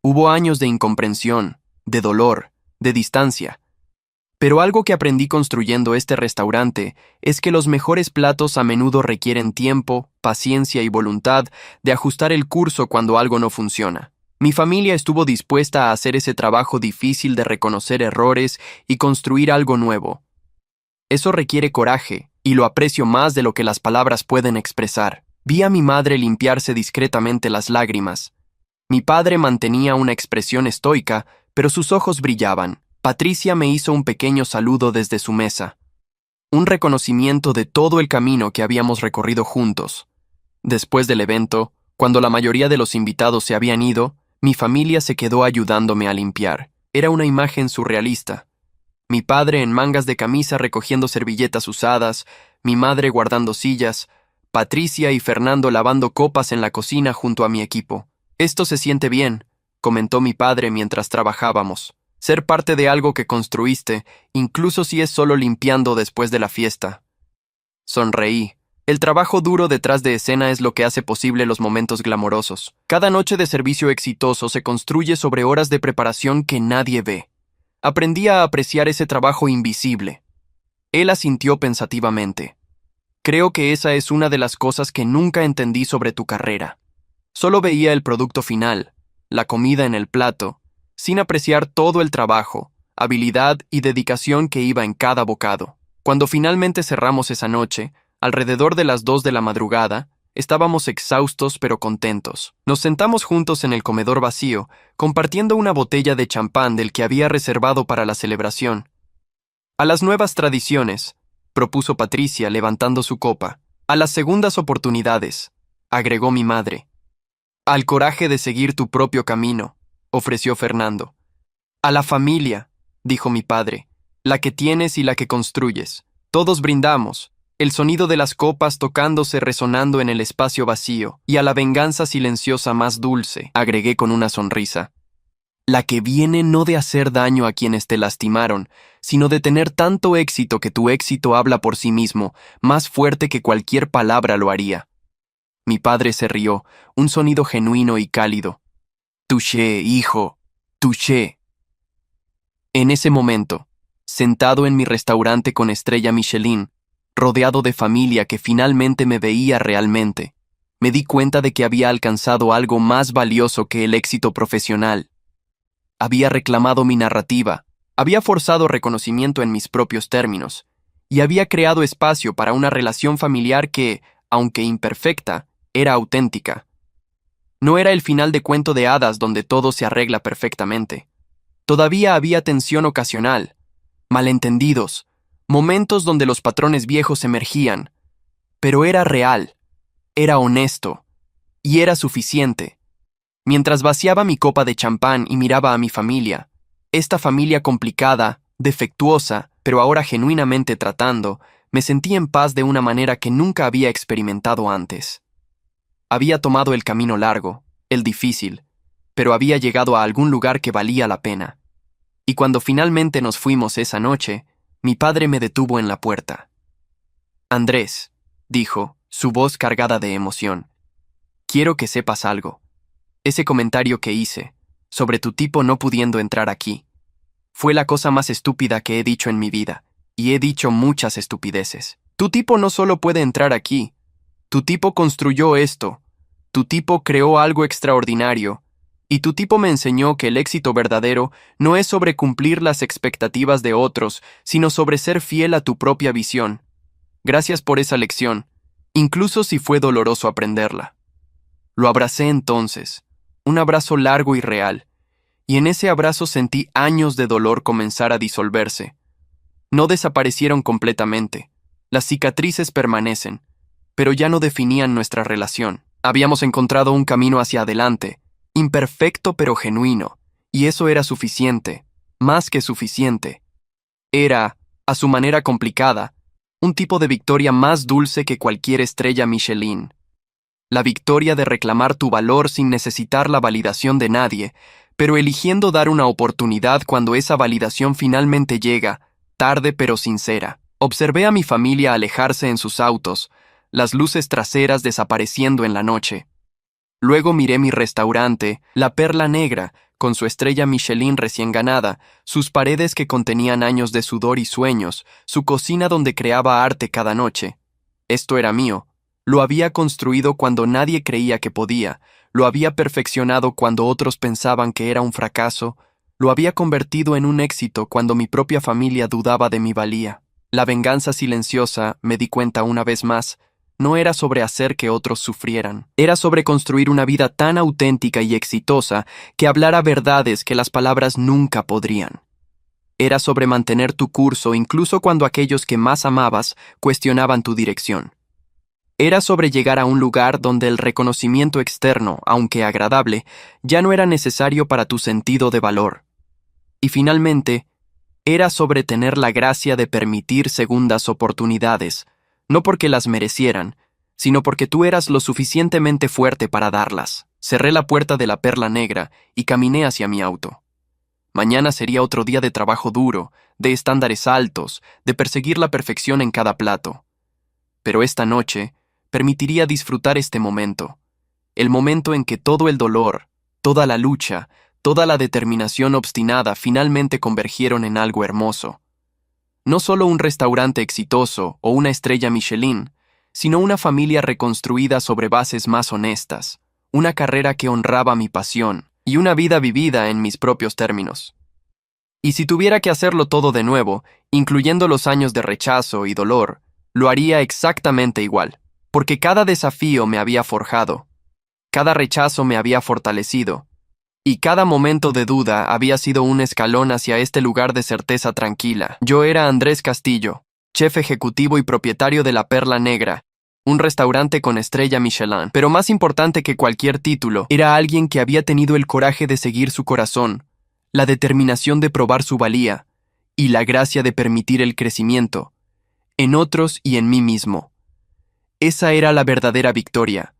Hubo años de incomprensión, de dolor, de distancia. Pero algo que aprendí construyendo este restaurante es que los mejores platos a menudo requieren tiempo, paciencia y voluntad de ajustar el curso cuando algo no funciona. Mi familia estuvo dispuesta a hacer ese trabajo difícil de reconocer errores y construir algo nuevo. Eso requiere coraje, y lo aprecio más de lo que las palabras pueden expresar. Vi a mi madre limpiarse discretamente las lágrimas. Mi padre mantenía una expresión estoica, pero sus ojos brillaban. Patricia me hizo un pequeño saludo desde su mesa. Un reconocimiento de todo el camino que habíamos recorrido juntos. Después del evento, cuando la mayoría de los invitados se habían ido, mi familia se quedó ayudándome a limpiar. Era una imagen surrealista. Mi padre en mangas de camisa recogiendo servilletas usadas, mi madre guardando sillas, Patricia y Fernando lavando copas en la cocina junto a mi equipo. Esto se siente bien, comentó mi padre mientras trabajábamos. Ser parte de algo que construiste, incluso si es solo limpiando después de la fiesta. Sonreí. El trabajo duro detrás de escena es lo que hace posible los momentos glamorosos. Cada noche de servicio exitoso se construye sobre horas de preparación que nadie ve. Aprendí a apreciar ese trabajo invisible. Él asintió pensativamente. Creo que esa es una de las cosas que nunca entendí sobre tu carrera. Solo veía el producto final, la comida en el plato, sin apreciar todo el trabajo, habilidad y dedicación que iba en cada bocado. Cuando finalmente cerramos esa noche, alrededor de las 2 de la madrugada, estábamos exhaustos pero contentos. Nos sentamos juntos en el comedor vacío, compartiendo una botella de champán del que había reservado para la celebración. A las nuevas tradiciones, propuso Patricia levantando su copa. A las segundas oportunidades, agregó mi madre. Al coraje de seguir tu propio camino, ofreció Fernando. A la familia, dijo mi padre, la que tienes y la que construyes. Todos brindamos, el sonido de las copas tocándose resonando en el espacio vacío, y a la venganza silenciosa más dulce, agregué con una sonrisa. La que viene no de hacer daño a quienes te lastimaron, sino de tener tanto éxito que tu éxito habla por sí mismo, más fuerte que cualquier palabra lo haría. Mi padre se rió, un sonido genuino y cálido. Touché, hijo, touché. En ese momento, sentado en mi restaurante con estrella Michelin, rodeado de familia que finalmente me veía realmente, me di cuenta de que había alcanzado algo más valioso que el éxito profesional. Había reclamado mi narrativa, había forzado reconocimiento en mis propios términos, y había creado espacio para una relación familiar que, aunque imperfecta, era auténtica. No era el final de cuento de hadas donde todo se arregla perfectamente. Todavía había tensión ocasional, malentendidos, momentos donde los patrones viejos emergían, pero era real, era honesto, y era suficiente. Mientras vaciaba mi copa de champán y miraba a mi familia, esta familia complicada, defectuosa, pero ahora genuinamente tratando, me sentí en paz de una manera que nunca había experimentado antes. Había tomado el camino largo, el difícil, pero había llegado a algún lugar que valía la pena. Y cuando finalmente nos fuimos esa noche, mi padre me detuvo en la puerta. Andrés, dijo, su voz cargada de emoción, quiero que sepas algo. Ese comentario que hice, sobre tu tipo no pudiendo entrar aquí, fue la cosa más estúpida que he dicho en mi vida, y he dicho muchas estupideces. Tu tipo no solo puede entrar aquí, tu tipo construyó esto, tu tipo creó algo extraordinario, y tu tipo me enseñó que el éxito verdadero no es sobre cumplir las expectativas de otros, sino sobre ser fiel a tu propia visión. Gracias por esa lección, incluso si fue doloroso aprenderla. Lo abracé entonces, un abrazo largo y real, y en ese abrazo sentí años de dolor comenzar a disolverse. No desaparecieron completamente, las cicatrices permanecen, pero ya no definían nuestra relación. Habíamos encontrado un camino hacia adelante, imperfecto pero genuino, y eso era suficiente, más que suficiente. Era, a su manera complicada, un tipo de victoria más dulce que cualquier estrella Michelin. La victoria de reclamar tu valor sin necesitar la validación de nadie, pero eligiendo dar una oportunidad cuando esa validación finalmente llega, tarde pero sincera. Observé a mi familia alejarse en sus autos, las luces traseras desapareciendo en la noche. Luego miré mi restaurante, la Perla Negra, con su estrella Michelin recién ganada, sus paredes que contenían años de sudor y sueños, su cocina donde creaba arte cada noche. Esto era mío. Lo había construido cuando nadie creía que podía, lo había perfeccionado cuando otros pensaban que era un fracaso, lo había convertido en un éxito cuando mi propia familia dudaba de mi valía. La venganza silenciosa, me di cuenta una vez más, no era sobre hacer que otros sufrieran, era sobre construir una vida tan auténtica y exitosa que hablara verdades que las palabras nunca podrían. Era sobre mantener tu curso incluso cuando aquellos que más amabas cuestionaban tu dirección. Era sobre llegar a un lugar donde el reconocimiento externo, aunque agradable, ya no era necesario para tu sentido de valor. Y finalmente, era sobre tener la gracia de permitir segundas oportunidades, no porque las merecieran, sino porque tú eras lo suficientemente fuerte para darlas. Cerré la puerta de la Perla Negra y caminé hacia mi auto. Mañana sería otro día de trabajo duro, de estándares altos, de perseguir la perfección en cada plato. Pero esta noche permitiría disfrutar este momento, el momento en que todo el dolor, toda la lucha, toda la determinación obstinada finalmente convergieron en algo hermoso. No solo un restaurante exitoso o una estrella Michelin, sino una familia reconstruida sobre bases más honestas, una carrera que honraba mi pasión y una vida vivida en mis propios términos. Y si tuviera que hacerlo todo de nuevo, incluyendo los años de rechazo y dolor, lo haría exactamente igual, porque cada desafío me había forjado, cada rechazo me había fortalecido, y cada momento de duda había sido un escalón hacia este lugar de certeza tranquila. Yo era Andrés Castillo, chef ejecutivo y propietario de La Perla Negra, un restaurante con estrella Michelin. Pero más importante que cualquier título, era alguien que había tenido el coraje de seguir su corazón, la determinación de probar su valía, y la gracia de permitir el crecimiento, en otros y en mí mismo. Esa era la verdadera victoria.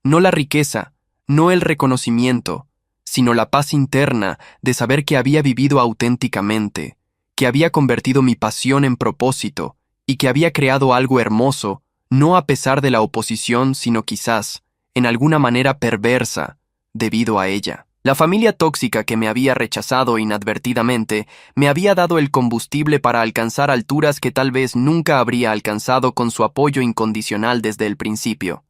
No la riqueza, no el reconocimiento, sino la paz interna de saber que había vivido auténticamente, que había convertido mi pasión en propósito y que había creado algo hermoso, no a pesar de la oposición, sino quizás, en alguna manera perversa, debido a ella. La familia tóxica que me había rechazado inadvertidamente me había dado el combustible para alcanzar alturas que tal vez nunca habría alcanzado con su apoyo incondicional desde el principio.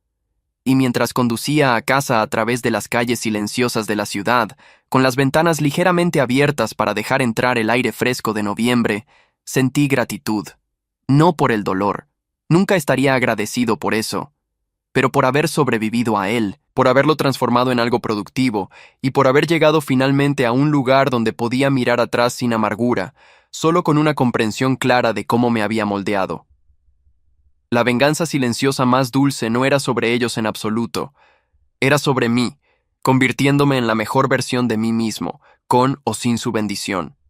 Y mientras conducía a casa a través de las calles silenciosas de la ciudad, con las ventanas ligeramente abiertas para dejar entrar el aire fresco de noviembre, sentí gratitud. No por el dolor. Nunca estaría agradecido por eso, pero por haber sobrevivido a él, por haberlo transformado en algo productivo y por haber llegado finalmente a un lugar donde podía mirar atrás sin amargura, solo con una comprensión clara de cómo me había moldeado. La venganza silenciosa más dulce no era sobre ellos en absoluto, era sobre mí, convirtiéndome en la mejor versión de mí mismo, con o sin su bendición.